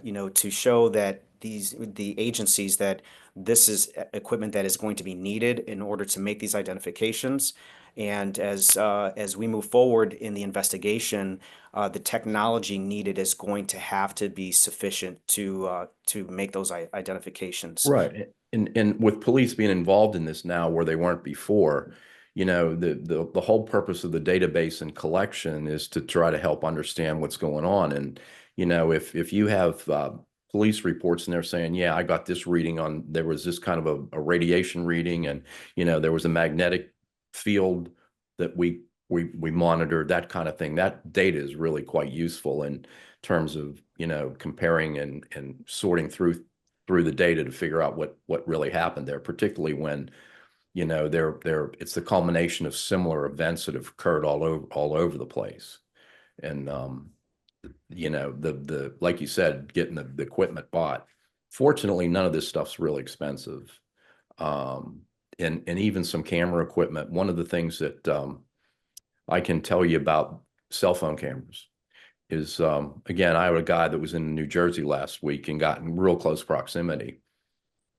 you know, to show that the agencies that this is equipment that is going to be needed in order to make these identifications. And as we move forward in the investigation, the technology needed is going to have to be sufficient to make those identifications. Right. And with police being involved in this now where they weren't before, you know, the whole purpose of the database and collection is to try to help understand what's going on. And, you know, if you have police reports and they're saying, yeah, I got this reading on, there was this kind of a radiation reading, and, you know, there was a magnetic field that we monitored, that kind of thing. That data is really quite useful in terms of, you know, comparing and sorting through the data to figure out what really happened there, particularly when, you know, it's the culmination of similar events that have occurred all over the place. And you know, the like you said, getting the equipment bought. Fortunately, none of this stuff's really expensive. And even some camera equipment. One of the things that I can tell you about cell phone cameras is, again, I had a guy that was in New Jersey last week and got in real close proximity.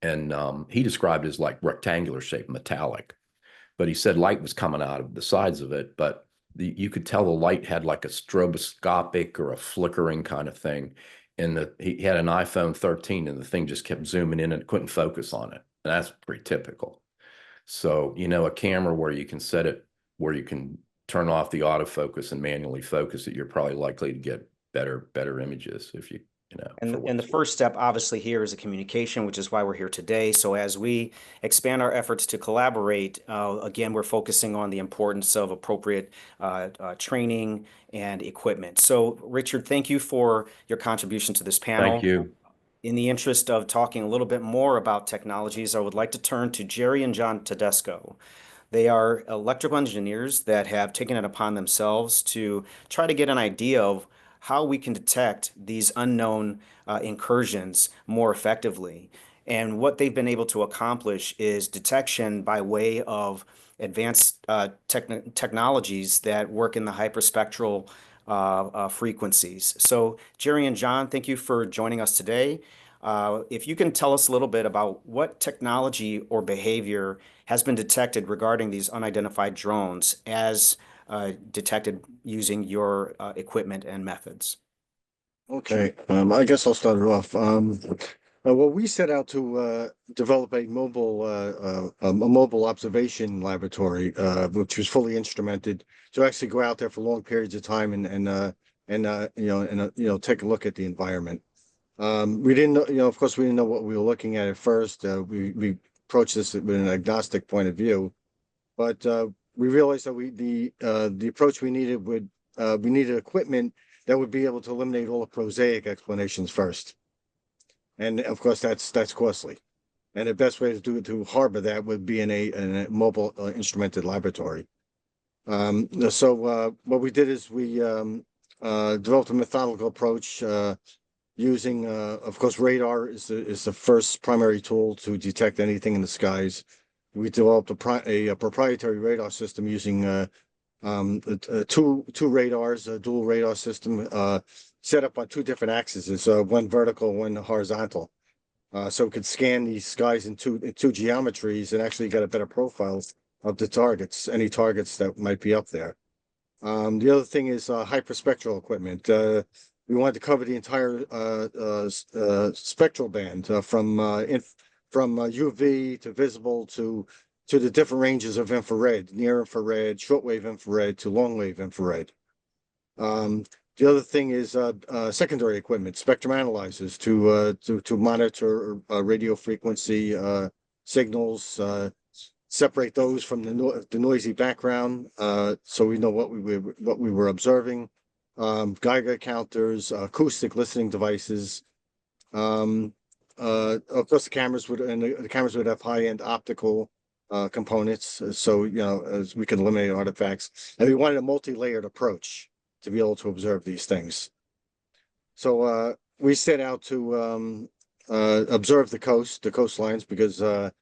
And he described it as like rectangular shape, metallic. But he said light was coming out of the sides of it, but you could tell the light had like a stroboscopic or a flickering kind of thing. And he had an iPhone 13 and the thing just kept zooming in and couldn't focus on it. And that's pretty typical. So, you know, a camera where you can set it, where you can turn off the autofocus and manually focus it, you're probably likely to get better images if you know. And the first step obviously here is a communication, which is why we're here today. So as we expand our efforts to collaborate, again, we're focusing on the importance of appropriate training and equipment. So Richard, thank you for your contribution to this panel. Thank you. In the interest of talking a little bit more about technologies, I would like to turn to Jerry and John Tedesco. They are electrical engineers that have taken it upon themselves to try to get an idea of how we can detect these unknown incursions more effectively. And what they've been able to accomplish is detection by way of advanced technologies that work in the hyperspectral frequencies. So Jerry and John, thank you for joining us today. If you can tell us a little bit about what technology or behavior has been detected regarding these unidentified drones as detected using your equipment and methods. Okay, I guess I'll start it off. Well, we set out to develop a mobile observation laboratory, which was fully instrumented to actually go out there for long periods of time and take a look at the environment. We didn't know, of course, we didn't know what we were looking at first. We approached this with an agnostic point of view, but we realized that the approach we needed would we needed equipment that would be able to eliminate all the prosaic explanations first. And of course, that's costly. And the best way to harbor that would be in a mobile instrumented laboratory. So what we did is we developed a methodical approach using, of course, radar is the first primary tool to detect anything in the skies. We developed a proprietary radar system using two radars, a dual radar system set up on two different axes, one vertical, one horizontal. So we could scan these skies in two geometries and actually get a better profile of the targets, any targets that might be up there. The other thing is hyperspectral equipment. We wanted to cover the entire spectral band from UV to visible to the different ranges of infrared, near infrared, shortwave infrared to long-wave infrared. The other thing is secondary equipment, spectrum analyzers to monitor radio frequency signals, separate those from the noisy background, so we know what we were observing. Geiger counters, acoustic listening devices. Of course, the cameras would have high-end optical components, so as we can eliminate artifacts. And we wanted a multi-layered approach to be able to observe these things. So we set out to observe the coastlines, because that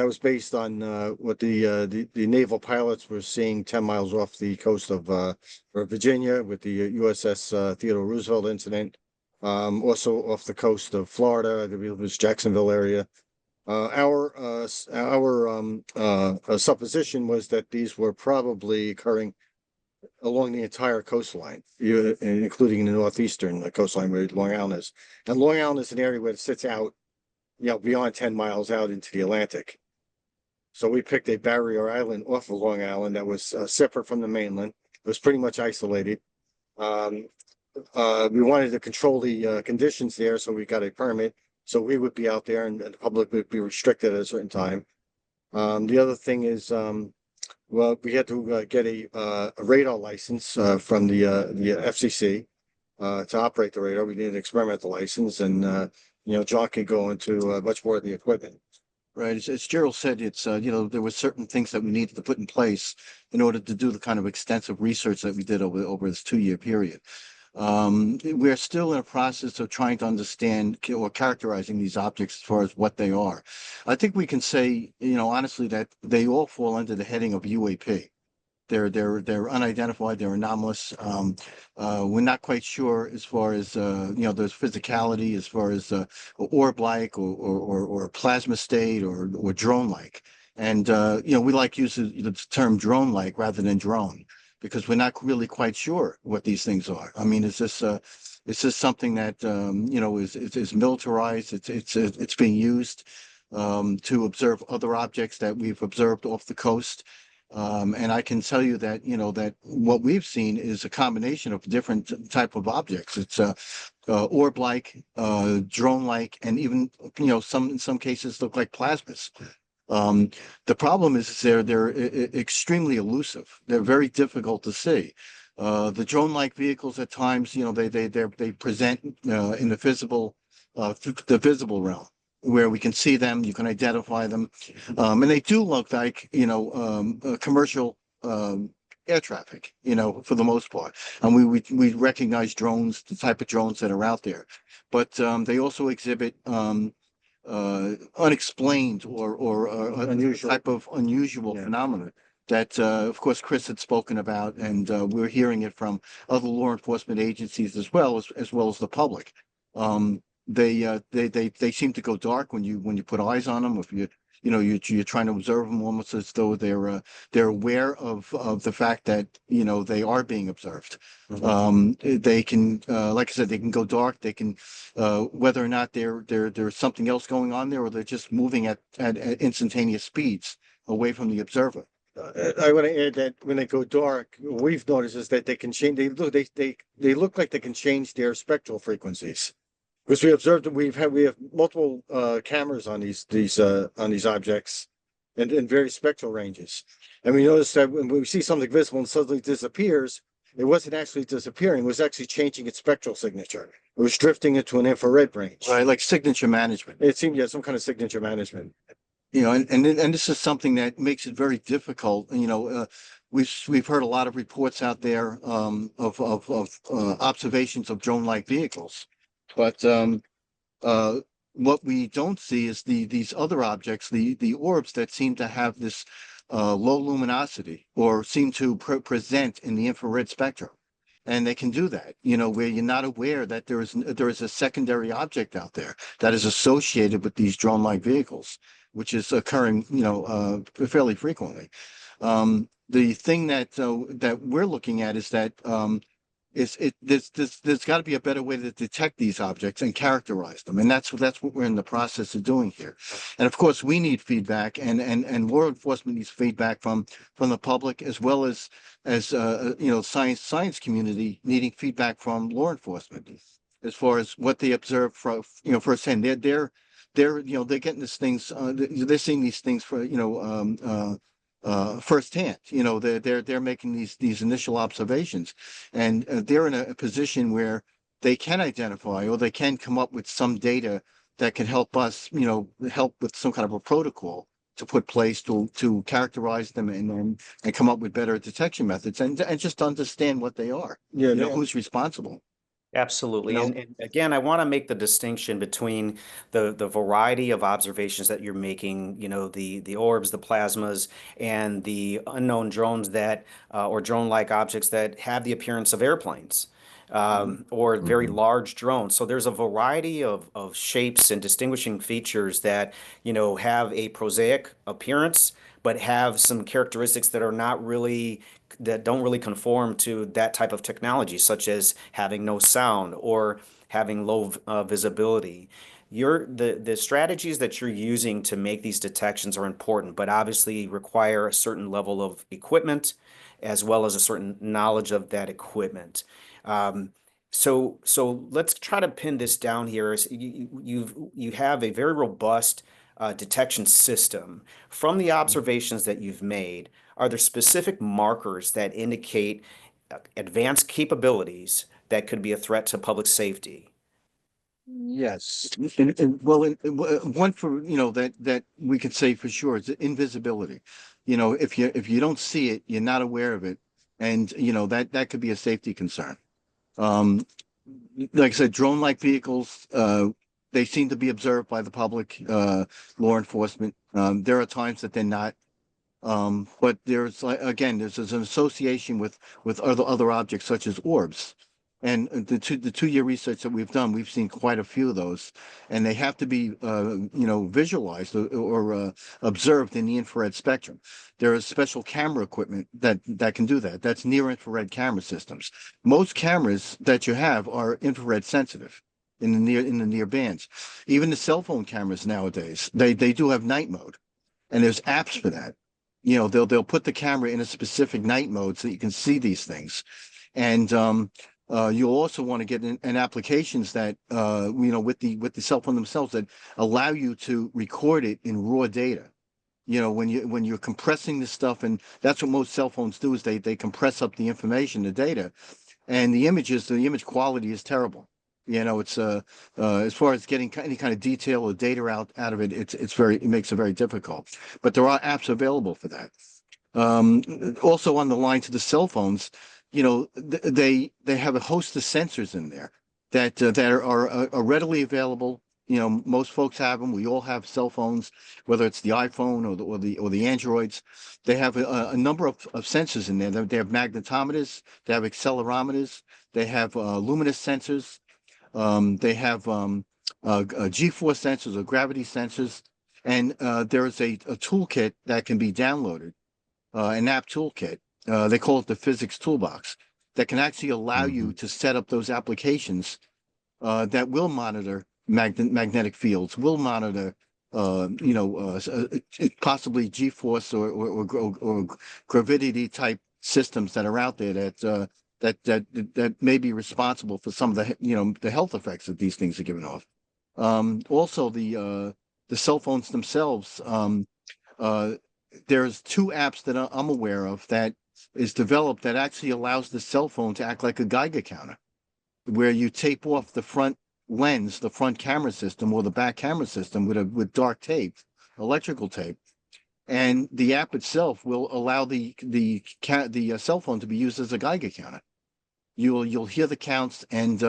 was based on what the naval pilots were seeing 10 miles off the coast of Virginia with the USS Theodore Roosevelt incident. Also off the coast of Florida, I believe it was Jacksonville area. Our supposition was that these were probably occurring along the entire coastline, including the northeastern coastline where Long Island is. And Long Island is an area where it sits out, beyond 10 miles out into the Atlantic. So we picked a barrier island off of Long Island that was separate from the mainland. It was pretty much isolated. We wanted to control the conditions there, so we got a permit. So we would be out there, and the public would be restricted at a certain time. The other thing is, well, we had to get a radar license from the FCC to operate the radar. We needed an experimental license, and John could go into much more of the equipment. Right. As Gerald said, it's, there were certain things that we needed to put in place in order to do the kind of extensive research that we did over this 2-year period. We're still in a process of trying to understand or characterizing these objects as far as what they are. I think we can say, honestly, that they all fall under the heading of UAP. They're unidentified, they're anomalous. We're not quite sure as far as there's physicality, as far as orb-like or plasma state or drone-like. And we like using the term drone-like rather than drone, because we're not really quite sure what these things are. I mean, is this something that is militarized? It's being used to observe other objects that we've observed off the coast. And I can tell you that, that what we've seen is a combination of different type of objects. It's orb-like, drone-like, and even, in some cases look like plasmas. The problem is they're extremely elusive. They're very difficult to see. The drone-like vehicles at times, they present in the visible realm, where we can see them, you can identify them, and they do look like commercial air traffic, for the most part. And we recognize drones, the type of drones that are out there, but they also exhibit unexplained or unusual type of unusual phenomena that, of course, Chris had spoken about, and we're hearing it from other law enforcement agencies as well as the public. They seem to go dark when you put eyes on them. If you're trying to observe them, almost as though they're aware of the fact that they are being observed. Mm-hmm. They can, like I said, they can go dark. They can, whether or not there's something else going on there, or they're just moving at instantaneous speeds away from the observer. I want to add that when they go dark, what we've noticed is that they can change. They look like they can change their spectral frequencies. Because we observed that we have multiple cameras on these objects in various spectral ranges, and we noticed that when we see something visible and suddenly disappears, it wasn't actually disappearing, it was actually changing its spectral signature. It was drifting into an infrared range. Right, like signature management. It seemed, yeah, some kind of signature management. You know, and this is something that makes it very difficult. You know, we've heard a lot of reports out there of observations of drone-like vehicles, but what we don't see is these other objects, the orbs that seem to have this low luminosity or seem to present in the infrared spectrum. And they can do that, you know, where you're not aware that there is a secondary object out there that is associated with these drone-like vehicles, which is occurring, you know, fairly frequently. The thing that we're looking at is that there's got to be a better way to detect these objects and characterize them, and that's what we're in the process of doing here. And of course, we need feedback, and law enforcement needs feedback from the public as well as you know, science community needing feedback from law enforcement as far as what they observe from, you know, firsthand. They're you know, they're getting these things, they're seeing these things for, you know, firsthand. You know, they're making these initial observations, and they're in a position where they can identify or they can come up with some data that can help us, you know, help with some kind of a protocol to put place to characterize them and come up with better detection methods and just understand what they are. Yeah, You know, who's responsible. Absolutely. You know? And again, I want to make the distinction between the variety of observations that you're making, you know, the orbs, the plasmas, and the unknown drones that, or drone-like objects that have the appearance of airplanes. Or very large drones. So there's a variety of shapes and distinguishing features that, you know, have a prosaic appearance, but have some characteristics that are not really, that don't really conform to that type of technology, such as having no sound or having low visibility. The strategies that you're using to make these detections are important, but obviously require a certain level of equipment as well as a certain knowledge of that equipment. So let's try to pin this down here. You have a very robust detection system. From the observations that you've made, are there specific markers that indicate advanced capabilities that could be a threat to public safety? Yes. One for, you know, that we could say for sure is invisibility. You know, if you don't see it, you're not aware of it, and you know that could be a safety concern. Like I said, drone-like vehicles, they seem to be observed by the public, law enforcement. There are times that they're not. But there's, like, again, there's an association with other objects such as orbs. And the 2 year research that we've done, we've seen quite a few of those, and they have to be, you know, visualized or observed in the infrared spectrum. There is special camera equipment that can do that. That's near infrared camera systems. Most cameras that you have are infrared sensitive in the near bands. Even the cell phone cameras nowadays, they do have night mode, and there's apps for that. You know, they'll put the camera in a specific night mode so that you can see these things, and you'll also want to get in applications that you know, with the cell phone themselves, that allow you to record it in raw data. You know, when you're compressing this stuff, and that's what most cell phones do, is they compress up the information, the data, and the image quality is terrible. You know, it's as far as getting any kind of detail or data out of it, it makes it very difficult. But there are apps available for that. Also on the lines of the cell phones, you know, they have a host of sensors in there that are readily available. You know, most folks have them. We all have cell phones, whether it's the iPhone or the Androids. They have a number of sensors in there. They have magnetometers, they have accelerometers, they have luminous sensors, they have G-force sensors or gravity sensors, and there is a toolkit that can be downloaded, an app toolkit. They call it the Physics Toolbox, that can actually allow you to set up those applications that will monitor magnetic fields, will monitor you know, possibly G-force or gravidity type systems that are out there that may be responsible for some of the, you know, the health effects that these things are giving off. Also, the cell phones themselves. There's two apps that I'm aware of that is developed that actually allows the cell phone to act like a Geiger counter, where you tape off the front lens, the front camera system or the back camera system with dark tape, electrical tape, and the app itself will allow the cell phone to be used as a Geiger counter. You'll hear the counts, and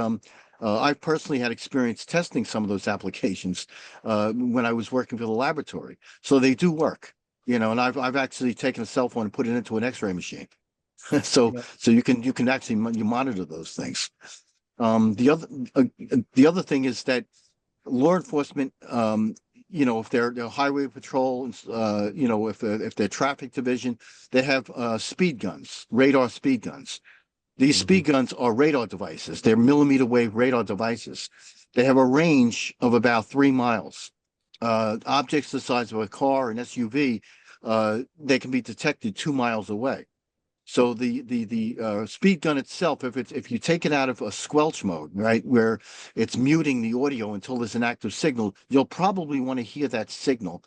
I personally had experience testing some of those applications when I was working for the laboratory. So they do work, you know, and I've actually taken a cell phone and put it into an X-ray machine. So you can actually you monitor those things. The other thing is that law enforcement, you know, if they're highway patrol, you know, if they're traffic division, they have speed guns, radar speed guns. These speed guns are radar devices. They're millimeter wave radar devices. They have a range of about 3 miles. Objects the size of a car, an SUV, they can be detected 2 miles away. So the speed gun itself, if you take it out of a squelch mode, right, where it's muting the audio until there's an active signal, you'll probably want to hear that signal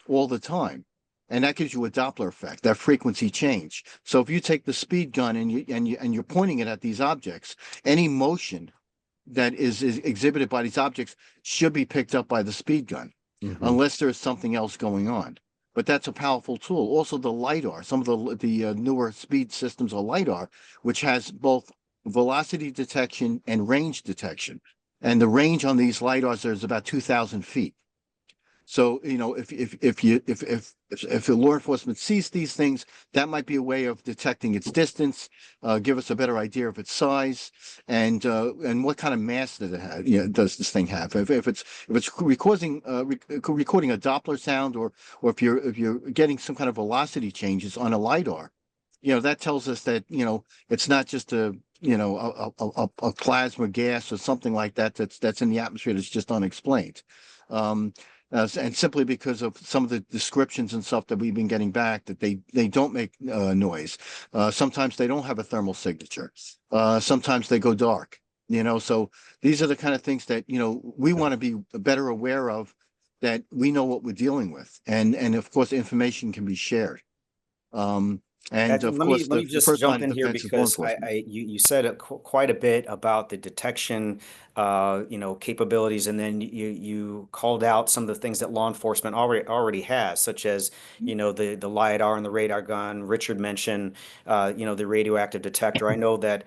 all the time. And that gives you a Doppler effect, that frequency change. So if you take the speed gun and you're pointing it at these objects, any motion that is exhibited by these objects should be picked up by the speed gun, unless there's something else going on. But that's a powerful tool. Also, the LiDAR, some of the newer speed systems are LiDAR, which has both velocity detection and range detection. And the range on these LiDARs is about 2,000 feet. So, you know, if the law enforcement sees these things, that might be a way of detecting its distance, give us a better idea of its size, and what kind of mass does it have? You know, does this thing have? If it's recording a Doppler sound, or if you're getting some kind of velocity changes on a LiDAR, you know, that tells us that, you know, it's not just a plasma gas or something like that that's in the atmosphere that's just unexplained. And simply because of some of the descriptions and stuff that we've been getting back, that they don't make noise. Sometimes they don't have a thermal signature. Sometimes they go dark, you know. So these are the kind of things that, you know, we want to be better aware of, that we know what we're dealing with. And of course, information can be shared. And of course, let me the just first line jump of in here, defense is law because enforcement. you said quite a bit about the detection, you know, capabilities, and then you called out some of the things that law enforcement already has, such as, you know, the LiDAR and the radar gun. Richard mentioned, you know, the radioactive detector. I know that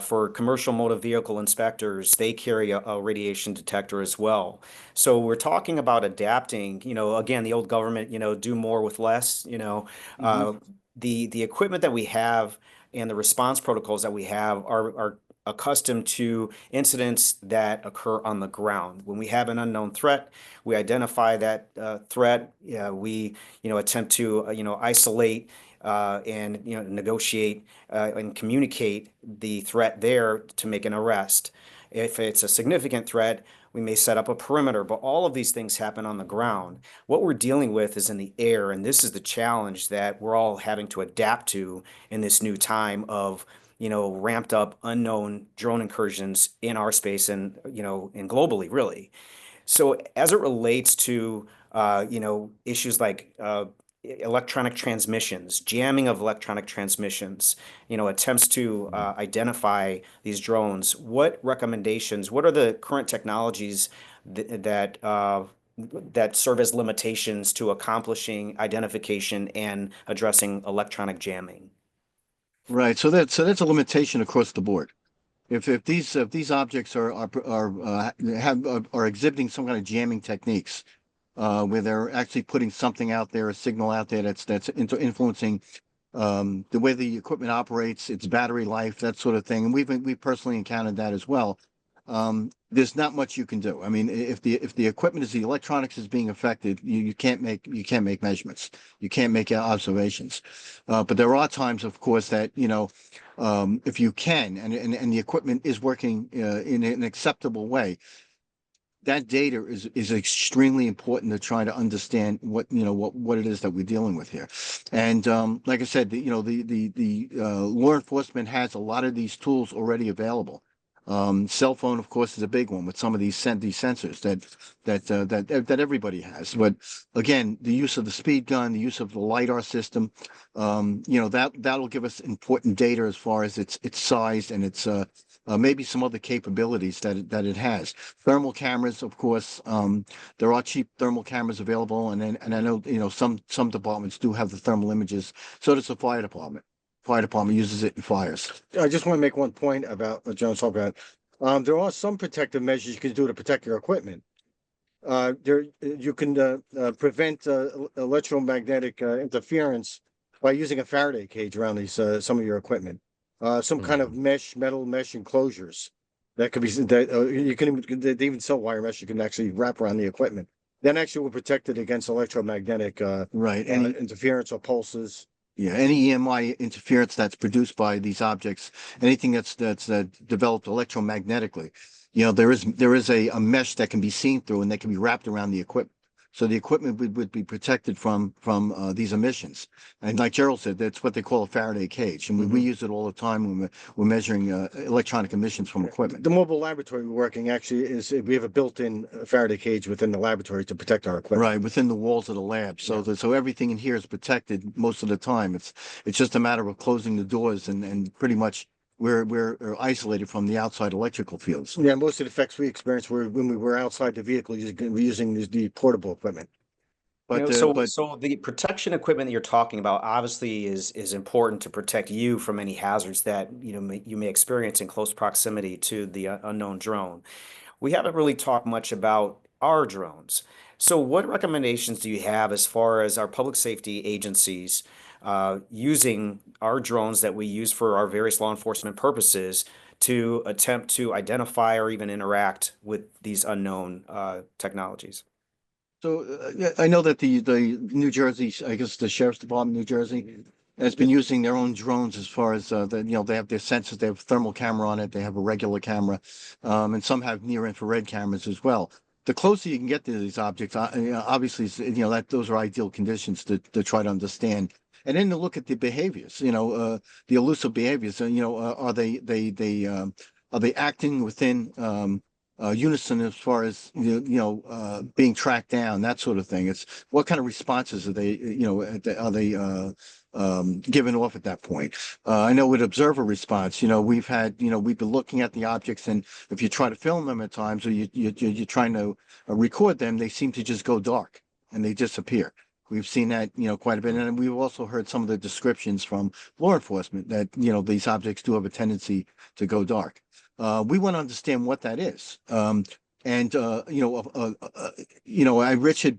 for commercial motor vehicle inspectors, they carry a radiation detector as well. So we're talking about adapting, you know, again, the old government, you know, do more with less, you know. The equipment that we have and the response protocols that we have are accustomed to incidents that occur on the ground. When we have an unknown threat, we identify that threat. We, you know, attempt to, you know, isolate and, you know, negotiate and communicate the threat there to make an arrest. If it's a significant threat, we may set up a perimeter, but all of these things happen on the ground. What we're dealing with is in the air, and this is the challenge that we're all having to adapt to in this new time of, you know, ramped up unknown drone incursions in our space and, you know, and globally, really. So as it relates to, you know, issues like electronic transmissions, jamming of electronic transmissions, you know, attempts to identify these drones, what recommendations, what are the current technologies that that serve as limitations to accomplishing identification and addressing electronic jamming? Right. So that's a limitation across the board. If these objects are exhibiting some kind of jamming techniques, where they're actually putting something out there, a signal out there that's influencing the way the equipment operates, its battery life, that sort of thing, and we've personally encountered that as well. There's not much you can do. I mean, if the equipment is the electronics is being affected, you can't make measurements, you can't make observations. But there are times, of course, that, you know, if you can, and the equipment is working in an acceptable way, that data is extremely important to try to understand what, you know, what it is that we're dealing with here. And like I said, you know, the law enforcement has a lot of these tools already available. Cell phone, of course, is a big one with some of these sensors that everybody has. But again, the use of the speed gun, the use of the LiDAR system, that'll give us important data as far as its size and its maybe some other capabilities that it has. Thermal cameras, of course, there are cheap thermal cameras available, and I know some departments do have the thermal images. So does the fire department. Fire department uses it in fires. I just want to make one point about what John's talking about. There are some protective measures you can do to protect your equipment. You can prevent electromagnetic interference by using a Faraday cage around these some of your equipment. Some kind of metal mesh enclosures that could be you can they even sell wire mesh you can actually wrap around the equipment. That actually will protect it against electromagnetic interference or pulses. Yeah, any EMI interference that's produced by these objects, anything that's developed electromagnetically, there is a mesh that can be seen through, and that can be wrapped around the equipment. So the equipment would be protected from these emissions. And like Gerald said, that's what they call a Faraday cage, and we use it all the time when we're measuring electronic emissions from equipment. The mobile laboratory we're working actually is we have a built-in Faraday cage within the laboratory to protect our equipment. Right, within the walls of the lab. So so everything in here is protected most of the time. It's just a matter of closing the doors and pretty much we're isolated from the outside electrical fields. Yeah, most of the effects we experienced were when we were outside the vehicle using the portable equipment. But So the protection equipment that you're talking about obviously is important to protect you from any hazards that you may experience in close proximity to the unknown drone. We haven't really talked much about our drones. So what recommendations do you have as far as our public safety agencies using our drones that we use for our various law enforcement purposes to attempt to identify or even interact with these unknown technologies? So I know that the New Jersey, I guess the Sheriff's Department, New Jersey, has been using their own drones as far as they have their sensors, they have thermal camera on it, they have a regular camera, and some have near infrared cameras as well. The closer you can get to these objects, obviously, those are ideal conditions to try to understand. And then to look at the behaviors, the elusive behaviors. Are they acting within unison as far as being tracked down, that sort of thing? It's what kind of responses are they given off at that point? I know with observer response, we've been looking at the objects, and if you try to film them at times, or you're trying to record them, they seem to just go dark and they disappear. We've seen that, quite a bit. And we've also heard some of the descriptions from law enforcement that, these objects do have a tendency to go dark. We want to understand what that is.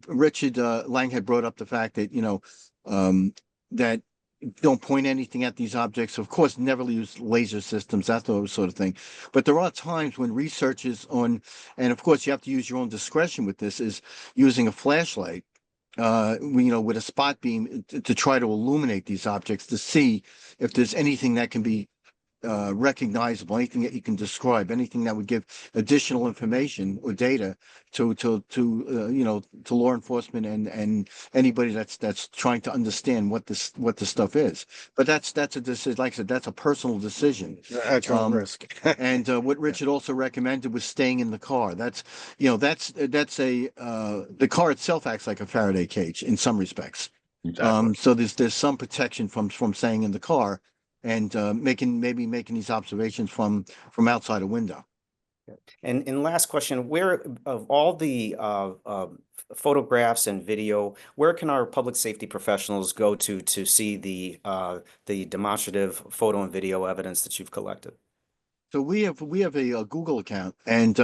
Richard Lang had brought up the fact that, that don't point anything at these objects. Of course, never use laser systems, that sort of thing. But there are times when researchers and of course you have to use your own discretion with this, is using a flashlight, with a spot beam to try to illuminate these objects to see if there's anything that can be recognizable, anything that you can describe, anything that would give additional information or data to law enforcement and anybody that's trying to understand what this stuff is. But that's a decision. Like I said, that's a personal decision At your own risk. And what Richard also recommended was staying in the car. The car itself acts like a Faraday cage in some respects. Exactly. So there's some protection from staying in the car and making these observations from outside a window. And last question, where of all the photographs and video, where can our public safety professionals go to see the demonstrative photo and video evidence that you've collected? So we have a Google account, and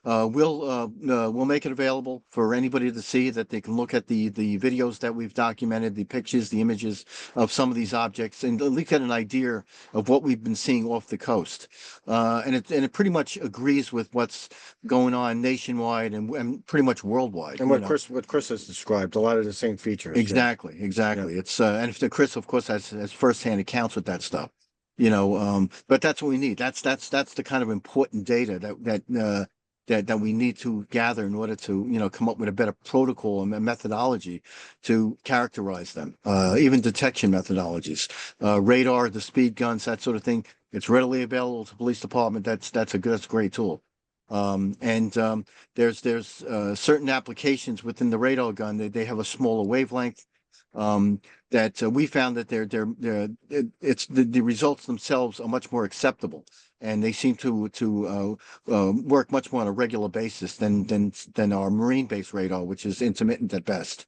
we'll make it available for anybody to see, that they can look at the videos that we've documented, the pictures, the images of some of these objects, and at least get an idea of what we've been seeing off the coast. And it pretty much agrees with what's going on nationwide and pretty much worldwide. And what Chris has described, a lot of the same features. Exactly. Yeah. It's and if Chris, of course, has firsthand accounts with that stuff. But that's what we need. That's the kind of important data that we need to gather in order to, come up with a better protocol and methodology to characterize them. Even detection methodologies, radar, the speed guns, that sort of thing. It's readily available to the police department. That's a great tool. There's certain applications within the radar gun that they have a smaller wavelength. That we found that the results themselves are much more acceptable, and they seem to work much more on a regular basis than our marine-based radar, which is intermittent at best.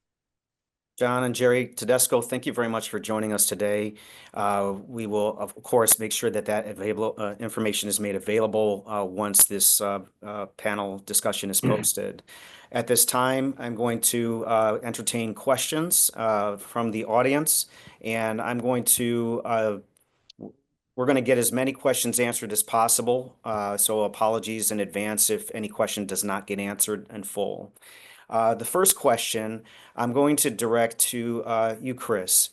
John and Jerry, Tedesco, thank you very much for joining us today. We will, of course, make sure that information is made available once this panel discussion is posted. At this time, I'm going to entertain questions from the audience, and we're going to get as many questions answered as possible. So apologies in advance if any question does not get answered in full. The first question I'm going to direct to you, Chris.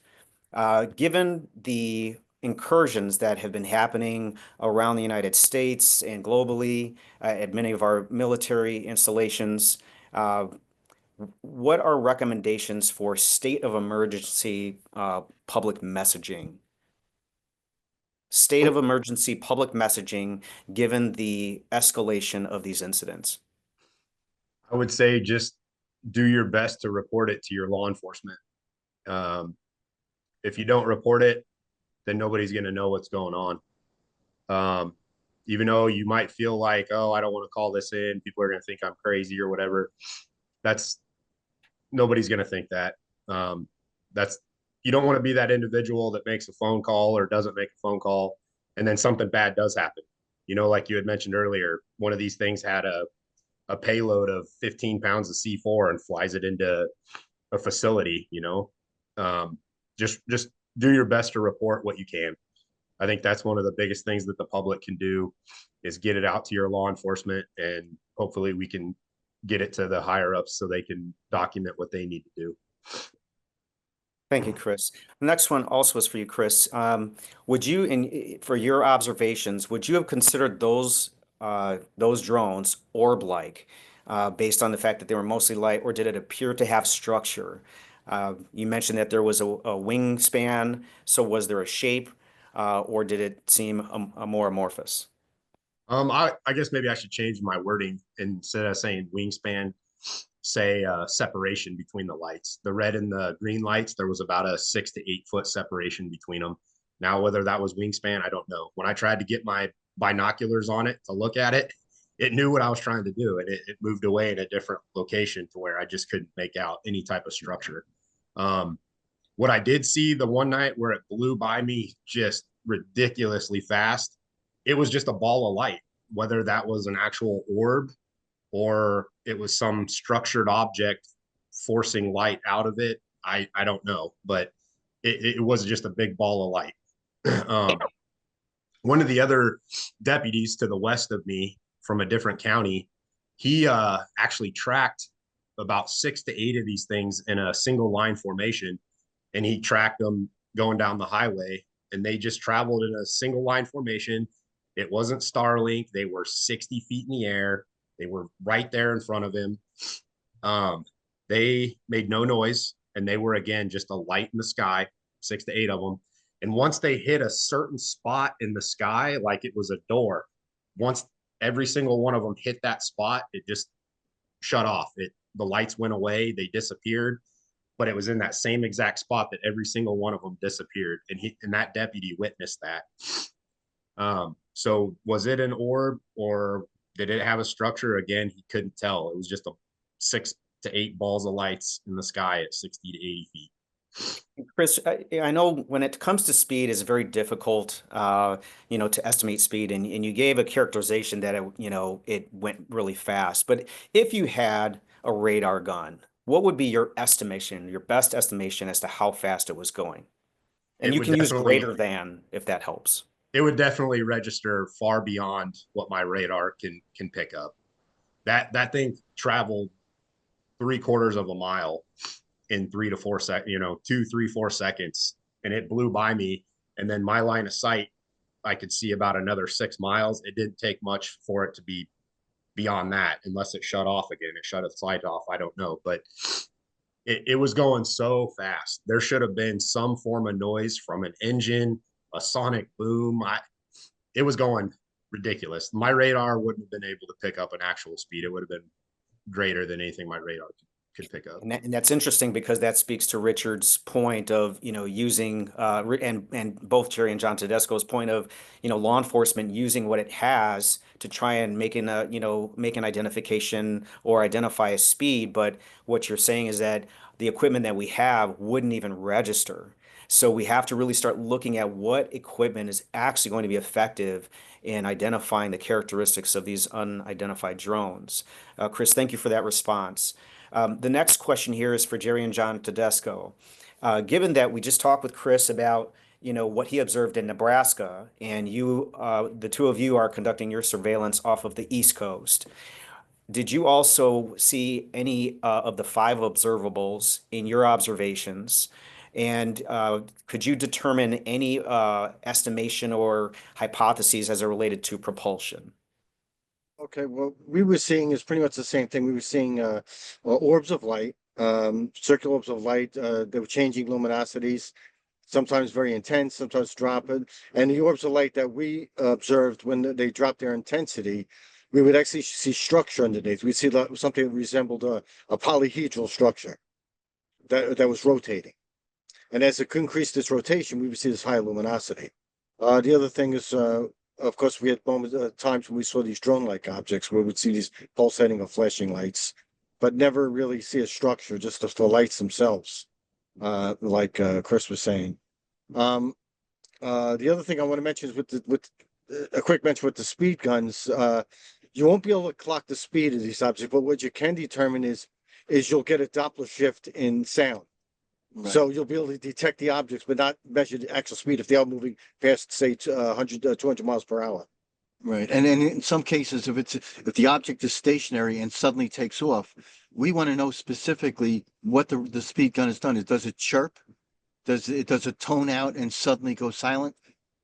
Given the incursions that have been happening around the United States and globally at many of our military installations, what are recommendations for state of emergency public messaging? State of emergency public messaging given the escalation of these incidents? I would say just do your best to report it to your law enforcement. If you don't report it, then nobody's going to know what's going on. Even though you might feel like, oh, I don't want to call this in, people are going to think I'm crazy or whatever. Nobody's going to think that. You don't want to be that individual that makes a phone call or doesn't make a phone call, and then something bad does happen. Like you had mentioned earlier, one of these things had a payload of 15 pounds of C4 and flies it into a facility. Just do your best to report what you can. I think that's one of the biggest things that the public can do is get it out to your law enforcement, and hopefully we can get it to the higher ups so they can document what they need to do. Thank you, Chris. The next one also is for you, Chris. Would you, for your observations, would you have considered those drones orb-like based on the fact that they were mostly light, or did it appear to have structure? You mentioned that there was a wingspan, so was there a shape, or did it seem more amorphous? I guess maybe I should change my wording. Instead of saying wingspan, say separation between the lights. The red and the green lights, there was about a 6 to 8 foot separation between them. Now, whether that was wingspan, I don't know. When I tried to get my binoculars on it to look at it, it knew what I was trying to do, and it moved away in a different location to where I just couldn't make out any type of structure. What I did see the one night where it blew by me just ridiculously fast, it was just a ball of light. Whether that was an actual orb or it was some structured object forcing light out of it, I don't know, but it was just a big ball of light. One of the other deputies to the west of me from a different county, he actually tracked about 6 to 8 of these things in a single line formation, and he tracked them going down the highway, and they just traveled in a single line formation. It wasn't Starlink. They were 60 feet in the air. They were right there in front of him. They made no noise, and they were, again, just a light in the sky, 6 to 8 of them. And once they hit a certain spot in the sky, like it was a door, once every single one of them hit that spot, it just shut off. The lights went away, they disappeared, but it was in that same exact spot that every single one of them disappeared. And that deputy witnessed that. So was it an orb or did it have a structure? Again, he couldn't tell. It was just a 6 to 8 balls of lights in the sky at 60 to 80 feet. Chris, I know when it comes to speed, it's very difficult, to estimate speed. And you gave a characterization that it went really fast. But if you had a radar gun, what would be your estimation, your best estimation as to how fast it was going? And you can use greater than if that helps. It would definitely register far beyond what my radar can pick up. That thing traveled 3/4 of a mile in 3 to 4 seconds, 2, 3, 4 seconds, and it blew by me. And then my line of sight, I could see about another 6 miles. It didn't take much for it to be beyond that, unless it shut off again. It shut its light off. I don't know, but it was going so fast. There should have been some form of noise from an engine, a sonic boom. it was going ridiculous. My radar wouldn't have been able to pick up an actual speed. It would have been greater than anything my radar could pick up. And that's interesting because that speaks to Richard's point of, using, and both Jerry and John Tedesco's point of, law enforcement using what it has to try and make an identification or identify a speed. But what you're saying is that the equipment that we have wouldn't even register. So we have to really start looking at what equipment is actually going to be effective in identifying the characteristics of these unidentified drones. Chris, thank you for that response. The next question here is for Jerry and John Tedesco. Given that we just talked with Chris about, what he observed in Nebraska, and the two of you are conducting your surveillance off of the East Coast, did you also see any of the 5 observables in your observations? And could you determine any estimation or hypotheses as it related to propulsion? Okay, what we were seeing is pretty much the same thing. We were seeing orbs of light, circular orbs of light. They were changing luminosities, sometimes very intense, sometimes dropping. And the orbs of light that we observed when they dropped their intensity, we would actually see structure underneath. We'd see something that resembled a polyhedral structure that was rotating. And as it increased its rotation, we would see this high luminosity. The other thing is, of course, we had times when we saw these drone-like objects where we'd see these pulsating or flashing lights, but never really see a structure, just the lights themselves, like Chris was saying. The other thing I want to mention is with a quick mention with the speed guns. You won't be able to clock the speed of these objects, but what you can determine is you'll get a Doppler shift in sound. Right. So you'll be able to detect the objects, but not measure the actual speed if they are moving past, say, 200 miles per hour. Right. And in some cases, if the object is stationary and suddenly takes off, we want to know specifically what the speed gun has done. Does it chirp? Does it tone out and suddenly go silent?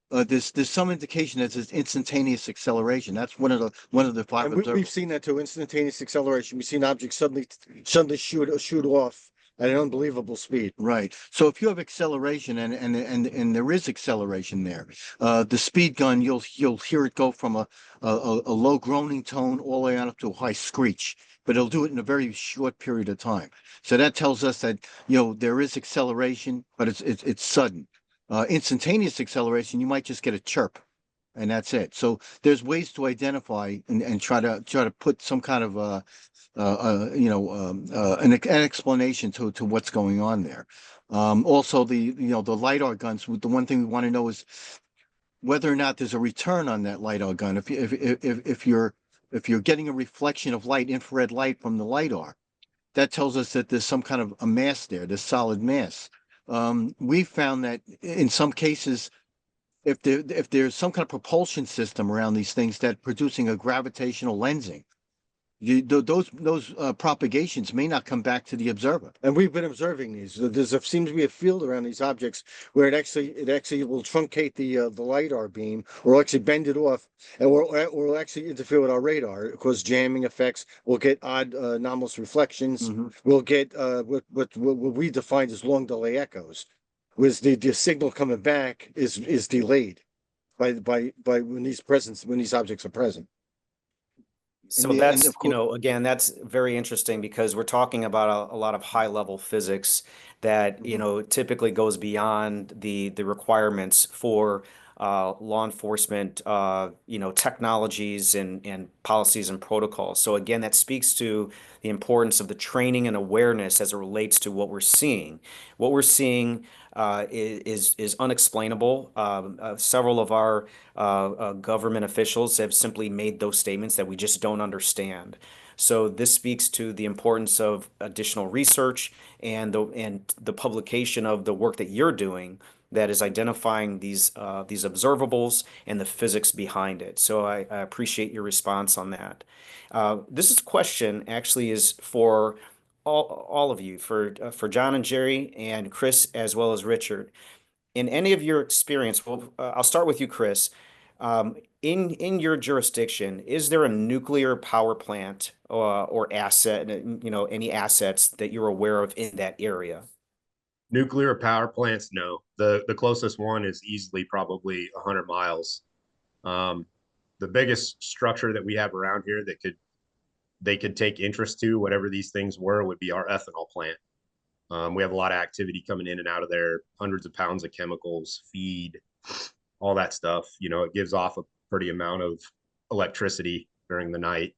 There's some indication that it's instantaneous acceleration. That's one of the 5 And we've observables. seen that too, instantaneous acceleration. We've seen objects suddenly shoot off at an unbelievable speed. Right. So if you have acceleration and there is acceleration there, the speed gun, you'll hear it go from a low groaning tone all the way on up to a high screech, but it'll do it in a very short period of time. So that tells us that, there is acceleration, but it's sudden. Instantaneous acceleration, you might just get a chirp, and that's it. So there's ways to identify and try to put some kind of an explanation to what's going on there. Also, the LiDAR guns. The one thing we want to know is whether or not there's a return on that LiDAR gun. If you're getting a reflection of light, infrared light from the LiDAR, that tells us that there's some kind of a mass there, this solid mass. We found that in some cases, if there's some kind of propulsion system around these things that producing a gravitational lensing, those propagations may not come back to the observer. And we've been observing these. There seems to be a field around these objects where it actually will truncate the LiDAR beam, or actually bend it off, and will actually interfere with our radar, cause jamming effects. We'll get odd anomalous reflections. Mm-hmm. We'll get what we defined as long delay echoes, was the signal coming back is delayed by when these objects are present. So And that's, of course, again, that's very interesting because we're talking about a lot of high level physics that, typically goes beyond the requirements for law enforcement, technologies and policies and protocols. So again, that speaks to the importance of the training and awareness as it relates to what we're seeing. What we're seeing is unexplainable. Several of our government officials have simply made those statements that we just don't understand. So this speaks to the importance of additional research and the publication of the work that you're doing that is identifying these observables and the physics behind it. So I appreciate your response on that. This question actually is for all of you, for John and Jerry and Chris as well as Richard. In any of your experience, well, I'll start with you, Chris. In your jurisdiction, is there a nuclear power plant or asset, any assets that you're aware of in that area? Nuclear power plants, no. The closest one is easily probably 100 miles. The biggest structure that we have around here that they could take interest to, whatever these things were, would be our ethanol plant. We have a lot of activity coming in and out of there, hundreds of pounds of chemicals, feed, all that stuff. You know, it gives off a pretty amount of electricity during the night.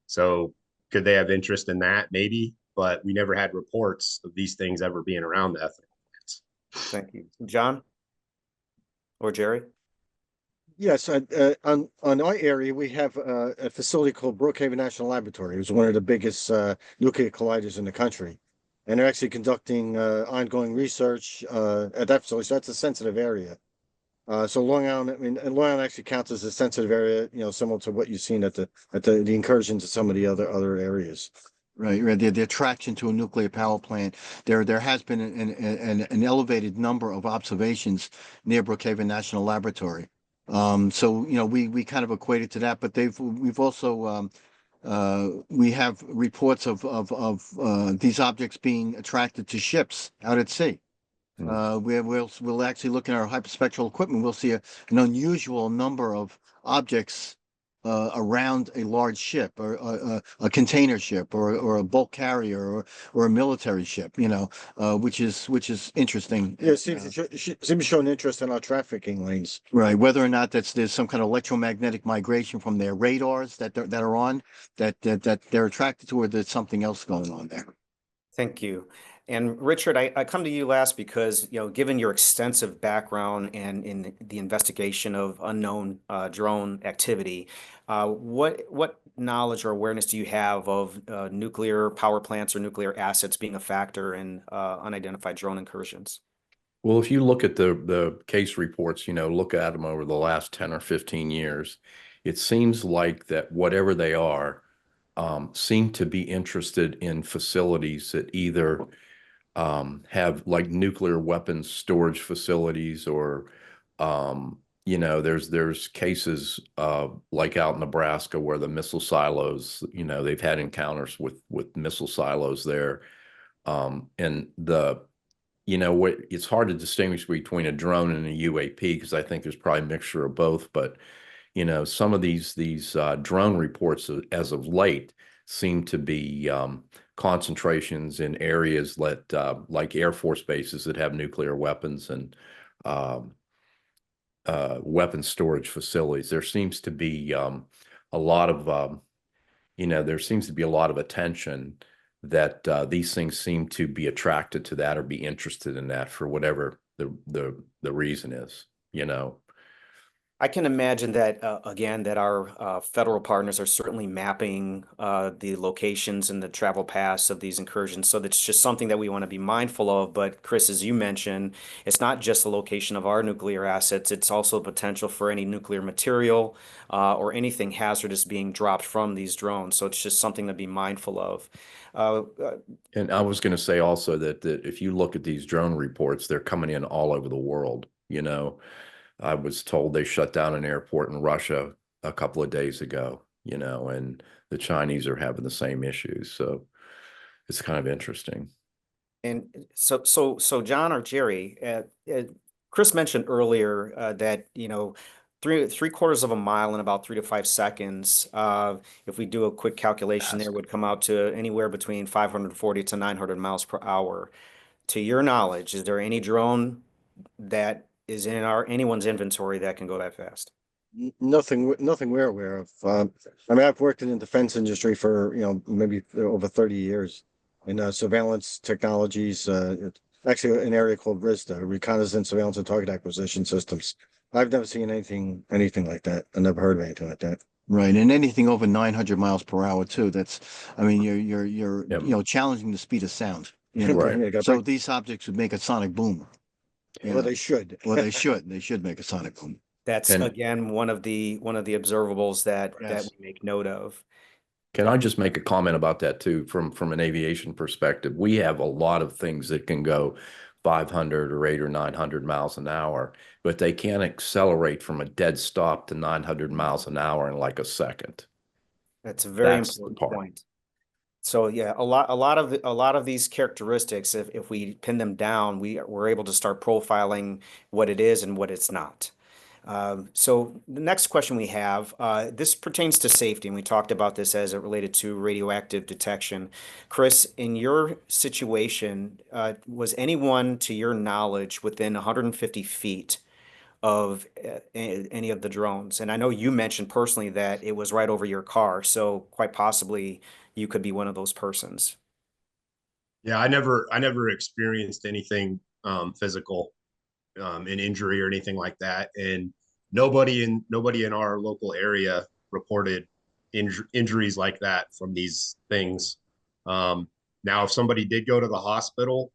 So could they have interest in that? Maybe, but we never had reports of these things ever being around the ethanol plants. Thank you. John or Jerry? Yes, on our area, we have a facility called Brookhaven National Laboratory. It was one of the biggest nuclear colliders in the country. And they're actually conducting ongoing research at that facility. So that's a sensitive area. So Long Island, I mean, and Long Island actually counts as a sensitive area, you know, similar to what you've seen at the incursions of some of the other areas. Right, right. The attraction to a nuclear power plant. There has been an elevated number of observations near Brookhaven National Laboratory. So you know, we kind of equated to that, but we've also we have reports of these objects being attracted to ships out at sea. Where we'll actually look at our hyperspectral equipment, we'll see an unusual number of objects around a large ship or a container ship or a bulk carrier or a military ship, you know, which is interesting. Yeah, seems to show an interest in our trafficking lanes. Right, whether or not there's some kind of electromagnetic migration from their radars that are on that they're attracted to, or there's something else going on there. Thank you. And Richard, I come to you last because, you know, given your extensive background and in the investigation of unknown drone activity, what knowledge or awareness do you have of nuclear power plants or nuclear assets being a factor in unidentified drone incursions? Well, if you look at the case reports, you know, look at them over the last 10 or 15 years, it seems like that whatever they are, seem to be interested in facilities that either have like nuclear weapons storage facilities or, you know, there's cases like out in Nebraska where the missile silos, you know, they've had encounters with missile silos there. And you know, it's hard to distinguish between a drone and a UAP because I think there's probably a mixture of both. But, you know, some of these drone reports as of late seem to be concentrations in areas that like Air Force bases that have nuclear weapons and weapons storage facilities. There seems to be a lot of, you know, there seems to be a lot of attention that these things seem to be attracted to that or be interested in that for whatever the reason is, you know. I can imagine that, again, that our federal partners are certainly mapping the locations and the travel paths of these incursions. So that's just something that we want to be mindful of. But Chris, as you mentioned, it's not just the location of our nuclear assets. It's also potential for any nuclear material or anything hazardous being dropped from these drones. So it's just something to be mindful of. And I was going to say also that if you look at these drone reports, they're coming in all over the world, you know. I was told they shut down an airport in Russia a couple of days ago, you know, and the Chinese are having the same issues. So it's kind of interesting. And so John or Jerry, Chris mentioned earlier that, you know, three-quarters of a mile in about 3 to 5 seconds. If we do a quick calculation, there would come out to anywhere between 540 to 900 miles per hour. To your knowledge, is there any drone that is in anyone's inventory that can go that fast? Nothing we're aware of. I mean, I've worked in the defense industry for, you know, maybe over 30 years in surveillance technologies, actually an area called RISTA, Reconnaissance, Surveillance and Target Acquisition Systems. I've never seen anything like that. I never heard of anything like that. Right, and anything over 900 miles per hour too. That's, I mean, you're Yep. you know, challenging the speed of sound. You know? Right. Yeah, So these objects would make a sonic boom. You well, know? they should. Well, they should make a sonic boom. That's And- again one of the observables that Yes. we make note of. Can I just make a comment about that too, from an aviation perspective? We have a lot of things that can go 500 or 800 or 900 miles an hour, but they can't accelerate from a dead stop to 900 miles an hour in like a second. That's a very That's the important part. point. So yeah, a lot of these characteristics, if we pin them down, we're able to start profiling what it is and what it's not. So the next question we have, this pertains to safety, and we talked about this as it related to radioactive detection. Chris, in your situation, was anyone, to your knowledge, within 150 feet of any of the drones? And I know you mentioned personally that it was right over your car, so quite possibly you could be one of those persons. Yeah, I never experienced anything physical, an injury or anything like that, and nobody in our local area reported injuries like that from these things. Now, if somebody did go to the hospital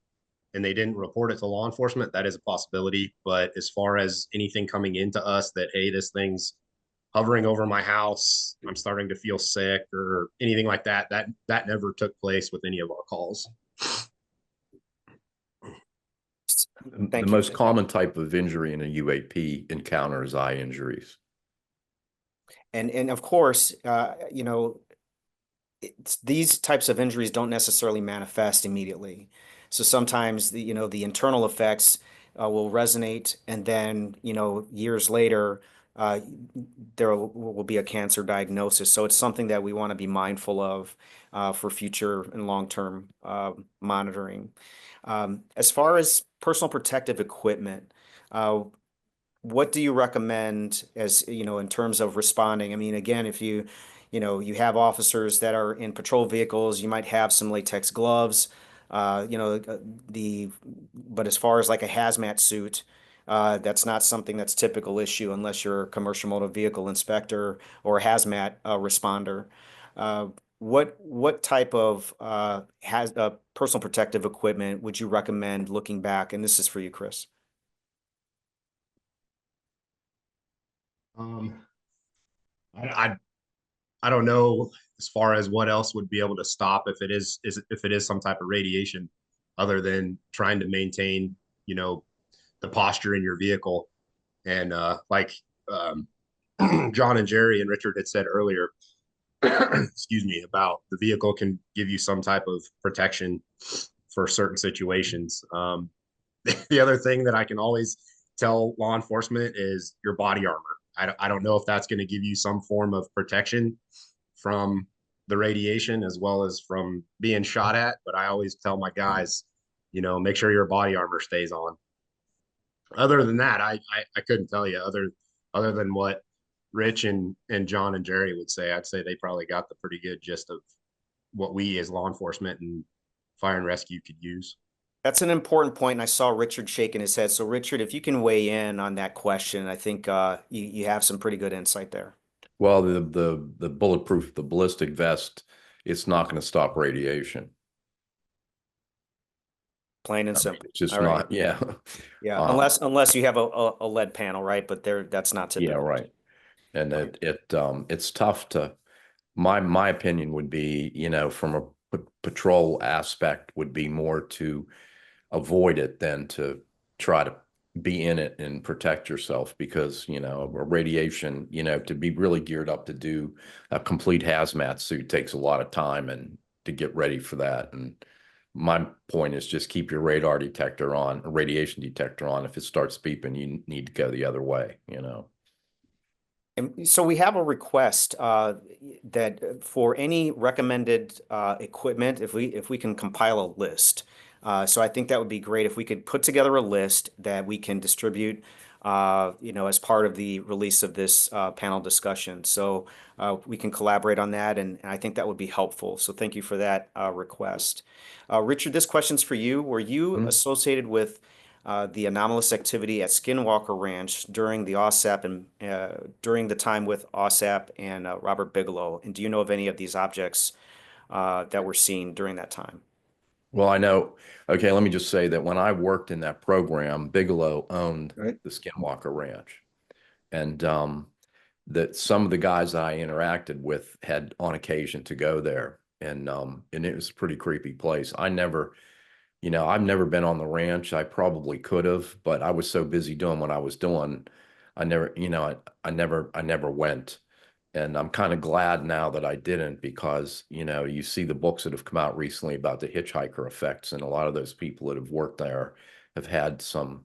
and they didn't report it to law enforcement, that is a possibility. But as far as anything coming into us that, hey, this thing's hovering over my house, I'm starting to feel sick or anything like that, that never took place with any of our calls. The Thank you. most common type of injury in a UAP encounter is eye injuries. And of course, these types of injuries don't necessarily manifest immediately. So sometimes the internal effects will resonate, and then years later there will be a cancer diagnosis. So it's something that we want to be mindful of for future and long-term monitoring. As far as personal protective equipment, what do you recommend as, in terms of responding? I mean, again, if you have officers that are in patrol vehicles, you might have some latex gloves, but as far as like a hazmat suit, that's not something that's typical issue unless you're a commercial motor vehicle inspector or a hazmat responder. What type of personal protective equipment would you recommend looking back? And this is for you, Chris. Um, I I don't know as far as what else would be able to stop if it is some type of radiation, other than trying to maintain, the posture in your vehicle. And like um, John and Jerry and Richard had said earlier, excuse me, about the vehicle can give you some type of protection for certain situations. The other thing that I can always tell law enforcement is your body armor. I don't know if that's going to give you some form of protection from the radiation as well as from being shot at, but I always tell my guys, make sure your body armor stays on. Other than that, I couldn't tell you other than what Rich and John and Jerry would say. I'd say they probably got the pretty good gist of what we as law enforcement and fire and rescue could use. That's an important point, and I saw Richard shaking his head. So, Richard, if you can weigh in on that question, I think you have some pretty good insight there. Well, the bulletproof, the ballistic vest, it's not going to stop radiation. Plain and I mean, simple. it's just All right. not, yeah. Yeah, unless you have a lead panel, right? But that's not Yeah, typical. right. And it's tough to, my opinion would be, from a patrol aspect would be more to avoid it than to try to be in it and protect yourself, because a radiation, to be really geared up to do a complete hazmat suit takes a lot of time and to get ready for that. And my point is just keep your radar detector on, a radiation detector on. If it starts beeping, you need to go the other way. And so we have a request that for any recommended equipment, if we can compile a list. So I think that would be great if we could put together a list that we can distribute, as part of the release of this panel discussion. So we can collaborate on that, and I think that would be helpful. So thank you for that request. Richard, this question's for you. Were you associated with the anomalous activity at Skinwalker Ranch during the OSAP and during the time with OSAP and Robert Bigelow? And do you know of any of these objects that were seen during that time? Well, I know. Okay, let me just say that when I worked in that program, Bigelow owned Right. the Skinwalker Ranch, and that some of the guys that I interacted with had on occasion to go there, and it was a pretty creepy place. I've never been on the ranch. I probably could have, but I was so busy doing what I was doing, I never, I never went. And I'm kind of glad now that I didn't, because, you see the books that have come out recently about the hitchhiker effects, and a lot of those people that have worked there have had some,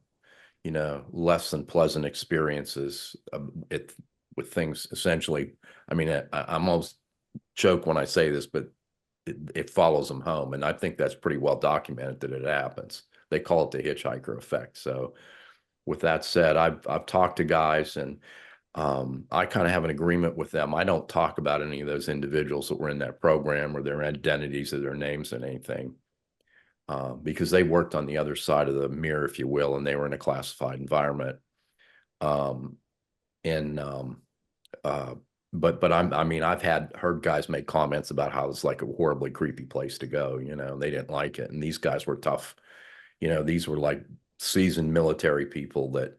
less than pleasant experiences with things essentially. I mean, I'm almost joke when I say this, but it follows them home. And I think that's pretty well documented that it happens. They call it the hitchhiker effect. So with that said, I've talked to guys, and I kind of have an agreement with them. I don't talk about any of those individuals that were in that program or their identities or their names and anything, because they worked on the other side of the mirror, if you will, and they were in a classified environment. Um, and but I mean, I've heard guys make comments about how it's like a horribly creepy place to go, and they didn't like it. And these guys were tough. These were like seasoned military people that,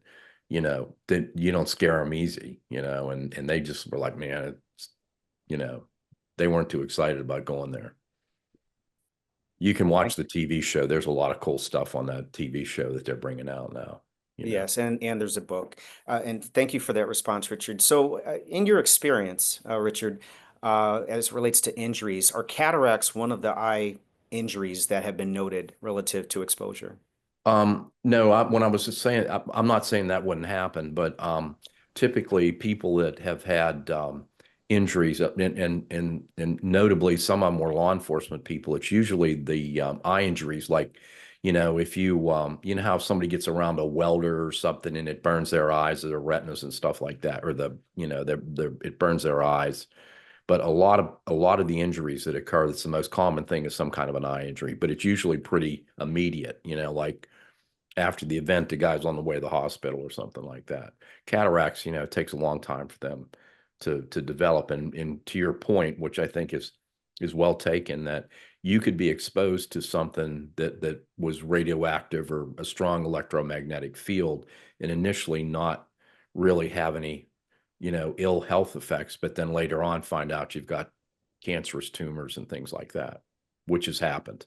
that you don't scare them easy, and they just were like, man, they weren't too excited about going there. You can watch the TV show. There's a lot of cool stuff on that TV show that they're bringing out now. Yes, and there's a book. And thank you for that response, Richard. So in your experience, Richard, as it relates to injuries, are cataracts one of the eye injuries that have been noted relative to exposure? No, when I was just saying, I'm not saying that wouldn't happen, but typically people that have had injuries, and notably some of them were law enforcement people, it's usually the eye injuries, like, if you how somebody gets around a welder or something and it burns their eyes or their retinas and stuff like that, or it burns their eyes. But a lot of the injuries that occur, that's the most common thing, is some kind of an eye injury, but it's usually pretty immediate, like after the event, the guy's on the way to the hospital or something like that. Cataracts, it takes a long time for them to develop. And to your point, which I think is well taken, that you could be exposed to something that was radioactive or a strong electromagnetic field and initially not really have any, ill health effects, but then later on find out you've got cancerous tumors and things like that, which has happened.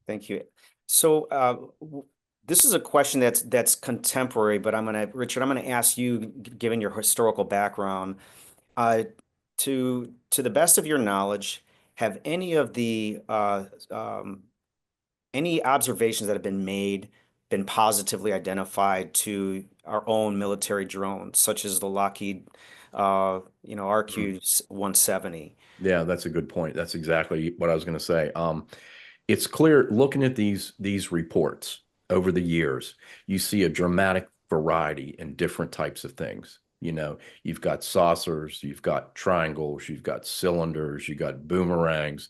Thank you. So this is a question that's contemporary, but Richard, I'm gonna ask you, given your historical background, to the best of your knowledge, have any of the any observations that have been made been positively identified to our own military drones, such as the Lockheed, RQ-170? Yeah, that's a good point. That's exactly what I was going to say. It's clear looking at these reports over the years, you see a dramatic variety in different types of things. You've got saucers, you've got triangles, you've got cylinders, you've got boomerangs.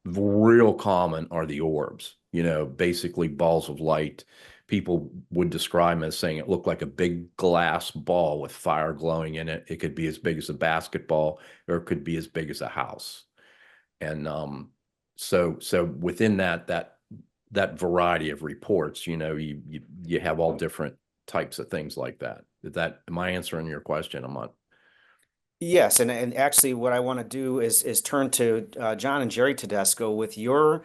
Real common are the orbs, basically balls of light. People would describe them as saying it looked like a big glass ball with fire glowing in it. It could be as big as a basketball, or it could be as big as a house. And so within that variety of reports, you have all different types of things like that. Am I answering your question? I'm not. Yes, and actually, what I want to do is turn to John and Jerry Tedesco with your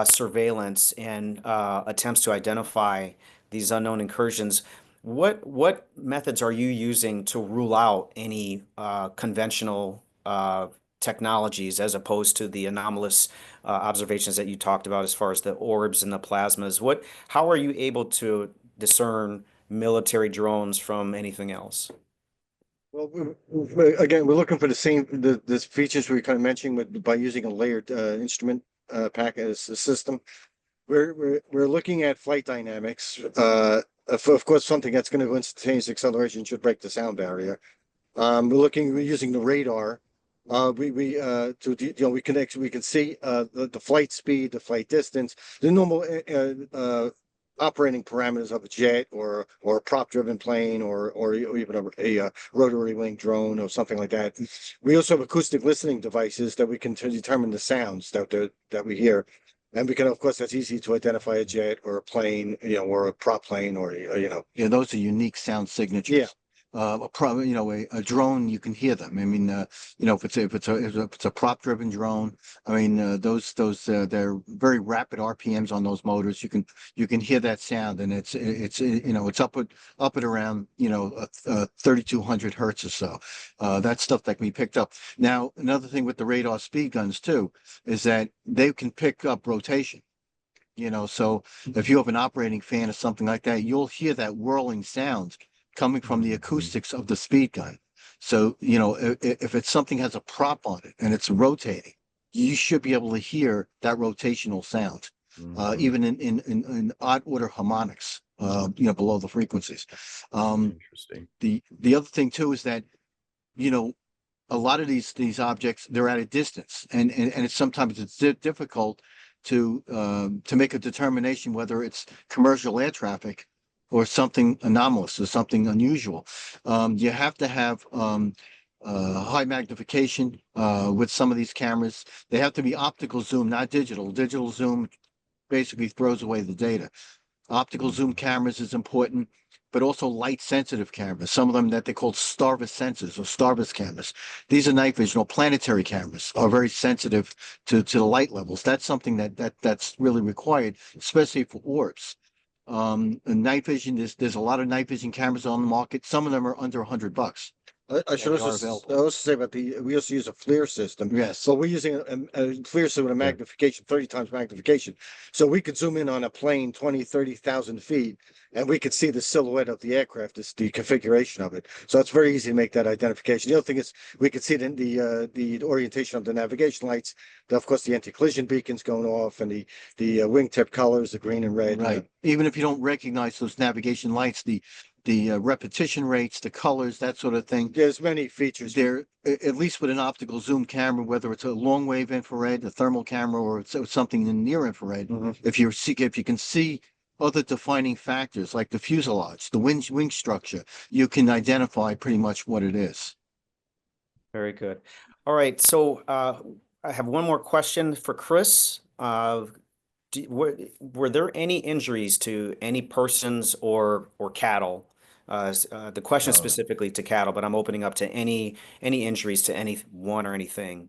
surveillance and attempts to identify these unknown incursions. What methods are you using to rule out any conventional technologies as opposed to the anomalous observations that you talked about, as far as the orbs and the plasmas? How are you able to discern military drones from anything else? Well, again, we're looking for the same the features we kind of mentioned by using a layered instrument pack as a system. We're looking at flight dynamics. Of course, something that's going to instantaneous acceleration should break the sound barrier. We're using the radar. We can see the flight speed, the flight distance, the normal operating parameters of a jet or a prop driven plane or even a rotary wing drone or something like that. We also have acoustic listening devices that we can determine the sounds that we hear. And we can, of course, that's easy to identify a jet or a plane, or a prop plane or, Yeah, those are unique sound signatures. Yeah. A drone, you can hear them. I mean, if it's a prop driven drone, I mean, those they're very rapid RPMs on those motors. You can hear that sound, and it's up at around 3,200 hertz or so. That stuff that can be picked up. Now, another thing with the radar speed guns too is that they can pick up rotation. You know, so if you have an operating fan or something like that, you'll hear that whirling sound coming from the acoustics of the speed gun. So, you know, if it's something has a prop on it and it's rotating, you should be able to hear that rotational sound, even in odd order harmonics, you know, below the frequencies. Interesting. The other thing too is that, you know, a lot of these objects, they're at a distance, and it's sometimes it's difficult to make a determination whether it's commercial air traffic or something anomalous or something unusual. You have to have high magnification with some of these cameras. They have to be optical zoom, not digital. Digital zoom basically throws away the data. Optical zoom cameras is important, but also light sensitive cameras. Some of them that they call starburst sensors or starburst cameras. These are night vision or planetary cameras are very sensitive to the light levels. That's something that's really required, especially for orbs. And night vision, there's a lot of night vision cameras on the market. Some of them are under $100. I should They are also, available. I also say about we also use a FLIR system. Yes. So we're using a FLIR system with a magnification, 30 times magnification. So we could zoom in on a plane 20, 30,000 feet, and we could see the silhouette of the aircraft, the configuration of it. So it's very easy to make that identification. The other thing is we could see the orientation of the navigation lights. Of course, the anti-collision beacons going off, and the wingtip colors, the green and red. Right. Even if you don't recognize those navigation lights, the repetition rates, the colors, that sort of thing. There's many features. There, at least with an optical zoom camera, whether it's a long wave infrared, a thermal camera, or it's something in near infrared, if you can see other defining factors like the fuselage, the wing structure, you can identify pretty much what it is. Very good. All right. So I have one more question for Chris. Were there any injuries to any persons or cattle? The question is specifically to cattle, but I'm opening up to any injuries to anyone or anything.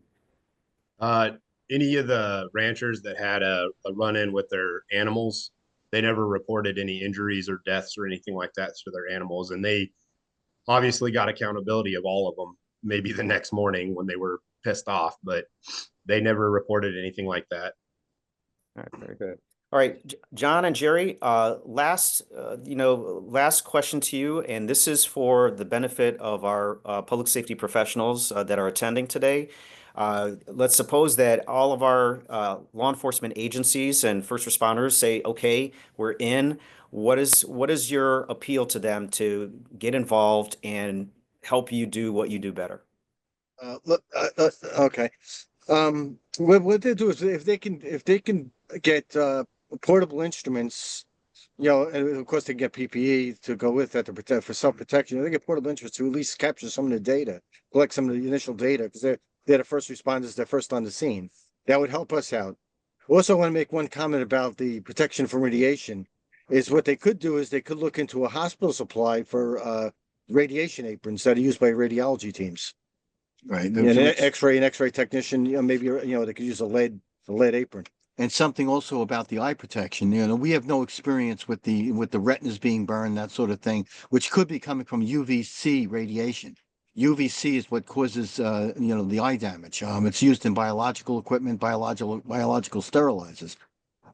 Any of the ranchers that had a run-in with their animals, they never reported any injuries or deaths or anything like that to their animals. And they obviously got accountability of all of them, maybe the next morning when they were pissed off, but they never reported anything like that. All right, very good. All right, John and Jerry, last question to you, and this is for the benefit of our public safety professionals that are attending today. Let's suppose that all of our law enforcement agencies and first responders say, okay, we're in. What is your appeal to them to get involved and help you do what you do better? Okay. What they do is if they can get portable instruments, you know, and of course they get PPE to go with that to protect for self-protection. They get portable instruments to at least capture some of the data, collect some of the initial data, because they're the first responders, they're first on the scene. That would help us out. Also, I want to make one comment about the protection from radiation. Is what they could do is they could look into a hospital supply for radiation aprons that are used by radiology teams. Right. Yeah, an X-ray technician, you know, maybe, you know, they could use a lead apron. And something also about the eye protection. You know, we have no experience with the retinas being burned, that sort of thing, which could be coming from UVC radiation. UVC is what causes, you know, the eye damage. It's used in biological equipment, biological sterilizers.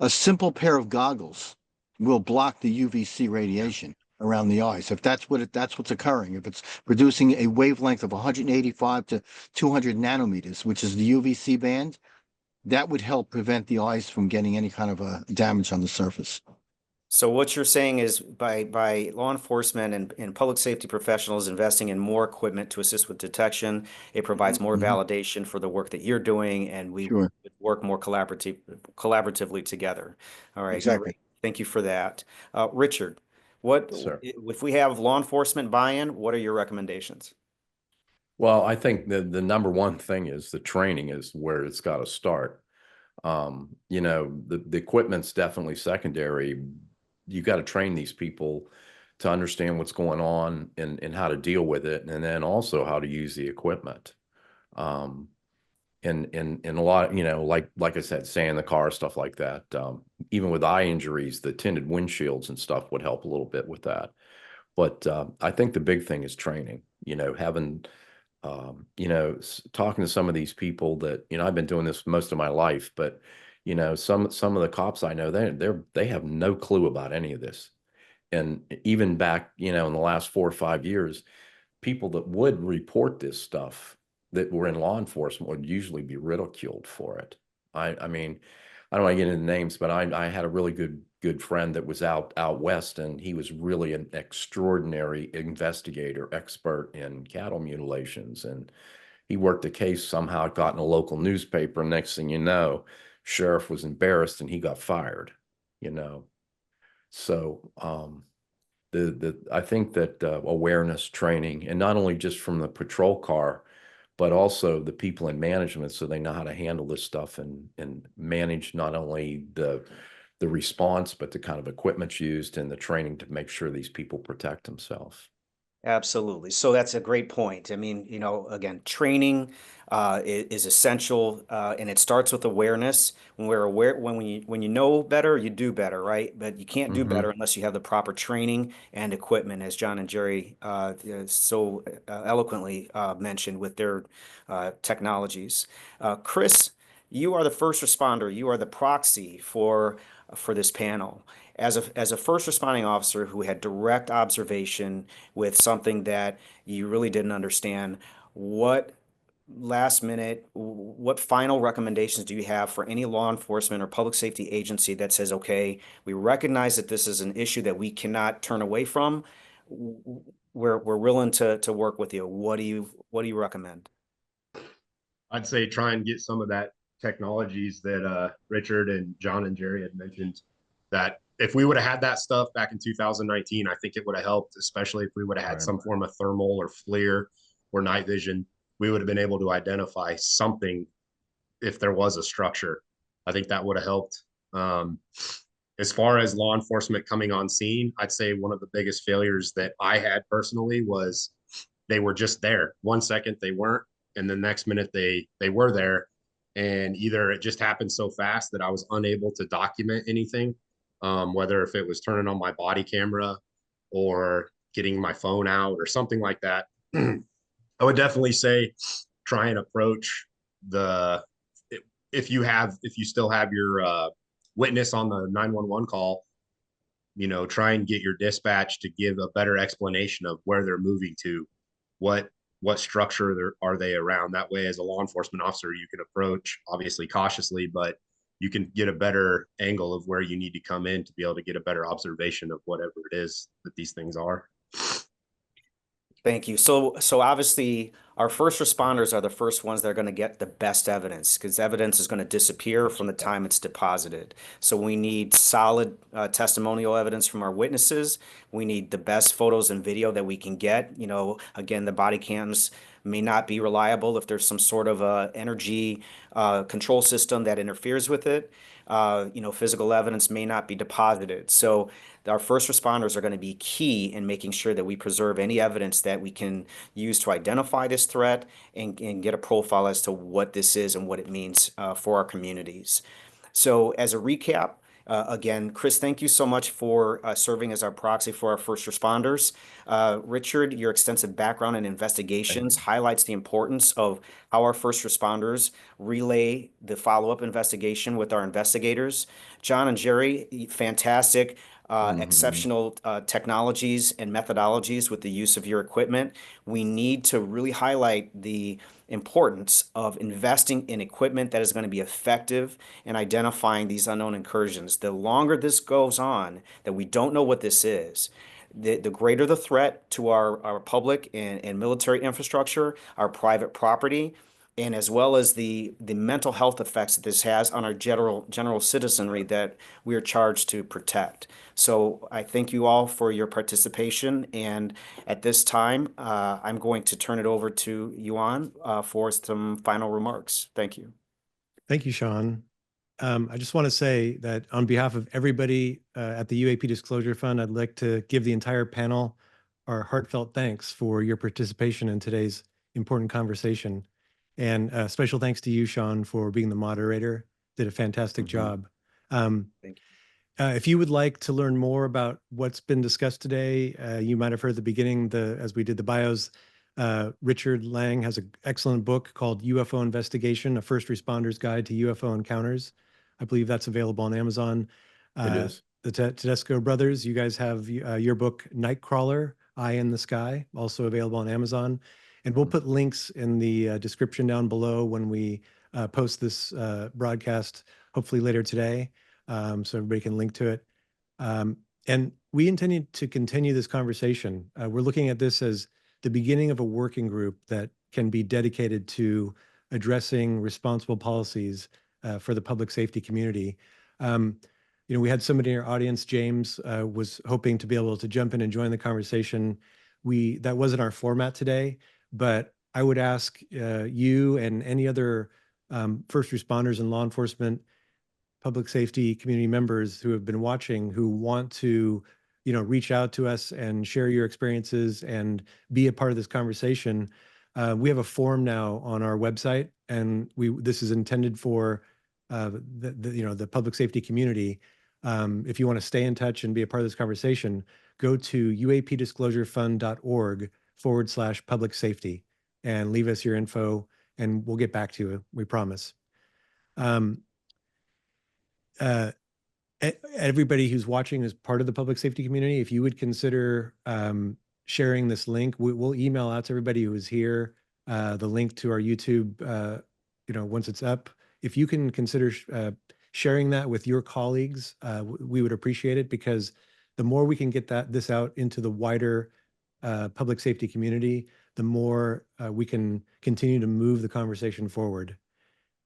A simple pair of goggles will block the UVC radiation around the eyes. If that's what's occurring, if it's producing a wavelength of 185 to 200 nanometers, which is the UVC band, that would help prevent the eyes from getting any kind of damage on the surface. So what you're saying is by law enforcement and public safety professionals investing in more equipment to assist with detection, it provides more validation for the work that you're doing, and we work more collaboratively together. All right. Exactly. Great. Thank you for that. Richard, if we have law enforcement buy-in, what are your recommendations? Well, I think the number one thing is the training is where it's got to start. You know, the equipment's definitely secondary. You got to train these people to understand what's going on and how to deal with it, and then also how to use the equipment. And a lot, you know, like I said, stay in the car, stuff like that. Even with eye injuries, the tinted windshields and stuff would help a little bit with that. But I think the big thing is training. You know, having you know, talking to some of these people that, you know, I've been doing this most of my life, but, You know, some of the cops I know, they have no clue about any of this. And even back, you know, in the last 4 or 5 years, people that would report this stuff that were in law enforcement would usually be ridiculed for it. I mean, I don't want to get into names, but I had a really good friend that was out west, and he was really an extraordinary investigator, expert in cattle mutilations, and he worked a case, somehow it got in a local newspaper. Next thing you know, sheriff was embarrassed and he got fired, you know. So I think that awareness training, and not only just from the patrol car, but also the people in management, so they know how to handle this stuff and manage not only the response, but the kind of equipment used and the training to make sure these people protect themselves. Absolutely. So that's a great point. I mean, you know, again, training is essential, and it starts with awareness. When we're aware, when you know better, you do better, right? But you can't do better unless you have the proper training and equipment, as John and Jerry so eloquently mentioned with their technologies. Chris, you are the first responder. You are the proxy for this panel. As a first responding officer who had direct observation with something that you really didn't understand, what what final recommendations do you have for any law enforcement or public safety agency that says, okay, we recognize that this is an issue that we cannot turn away from. We're willing to work with you. What do you recommend? I'd say try and get some of that technologies that Richard and John and Jerry had mentioned. That if we would have had that stuff back in 2019, I think it would have helped, especially if we would have had some form of thermal or FLIR or night vision. We would have been able to identify something if there was a structure. I think that would have helped. As far as law enforcement coming on scene, I'd say one of the biggest failures that I had personally was they were just there. 1 second they weren't, and the next minute they were there, and either it just happened so fast that I was unable to document anything, whether if it was turning on my body camera or getting my phone out or something like that. I would definitely say try and approach if you still have your witness on the 911 call, you know, try and get your dispatch to give a better explanation of where they're moving to, what structure are they around. That way, as a law enforcement officer, you can approach obviously cautiously, but you can get a better angle of where you need to come in to be able to get a better observation of whatever it is that these things are. Thank you. So obviously our first responders are the first ones that are going to get the best evidence, because evidence is going to disappear from the time it's deposited. So we need solid testimonial evidence from our witnesses. We need the best photos and video that we can get. You know, again, the body cams may not be reliable if there's some sort of energy control system that interferes with it. You know, physical evidence may not be deposited. So our first responders are going to be key in making sure that we preserve any evidence that we can use to identify this threat and get a profile as to what this is and what it means for our communities. So as a recap, again, Chris, thank you so much for serving as our proxy for our first responders. Richard, your extensive background in investigations highlights the importance of how our first responders relay the follow-up investigation with our investigators. John and Jerry, fantastic. Exceptional technologies and methodologies with the use of your equipment. We need to really highlight the importance of investing in equipment that is going to be effective in identifying these unknown incursions. The longer this goes on, that we don't know what this is, the greater the threat to our public and military infrastructure, our private property, and as well as the mental health effects that this has on our general citizenry that we are charged to protect. So I thank you all for your participation, and at this time, I'm going to turn it over to Yuan for some final remarks. Thank you. Thank you, Sean. I just want to say that on behalf of everybody at the UAP Disclosure Fund, I'd like to give the entire panel our heartfelt thanks for your participation in today's important conversation. And special thanks to you, Sean, for being the moderator. Did a fantastic job. Thank you. If you would like to learn more about what's been discussed today, you might have heard at the beginning, as we did the bios, Richard Lang has an excellent book called UFO Investigation, A First Responder's Guide to UFO Encounters. I believe that's available on Amazon. It is. The Tedesco Brothers, you guys have your book Nightcrawler, Eye in the Sky, also available on Amazon. And we'll put links in the description down below when we post this broadcast, hopefully later today, so everybody can link to it. And we intended to continue this conversation. We're looking at this as the beginning of a working group that can be dedicated to addressing responsible policies for the public safety community. We had somebody in our audience, James, was hoping to be able to jump in and join the conversation. That wasn't our format today, but I would ask you and any other first responders and law enforcement, public safety community members who have been watching, who want to, reach out to us and share your experiences and be a part of this conversation. We have a form now on our website, and this is intended for the public safety community. If you want to stay in touch and be a part of this conversation, go to uapdisclosurefund.org/public safety and leave us your info, and we'll get back to you. We promise. Everybody who's watching is part of the public safety community. If you would consider sharing this link, we'll email out to everybody who is here the link to our YouTube, once it's up. If you can consider sharing that with your colleagues, we would appreciate it, because the more we can get this out into the wider public safety community, the more we can continue to move the conversation forward.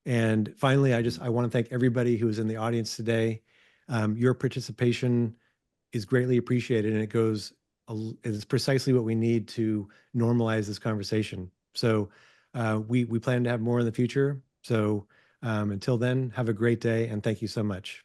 And finally, I want to thank everybody who is in the audience today. Your participation is greatly appreciated, and it's precisely what we need to normalize this conversation. So we plan to have more in the future. So until then, have a great day, and thank you so much.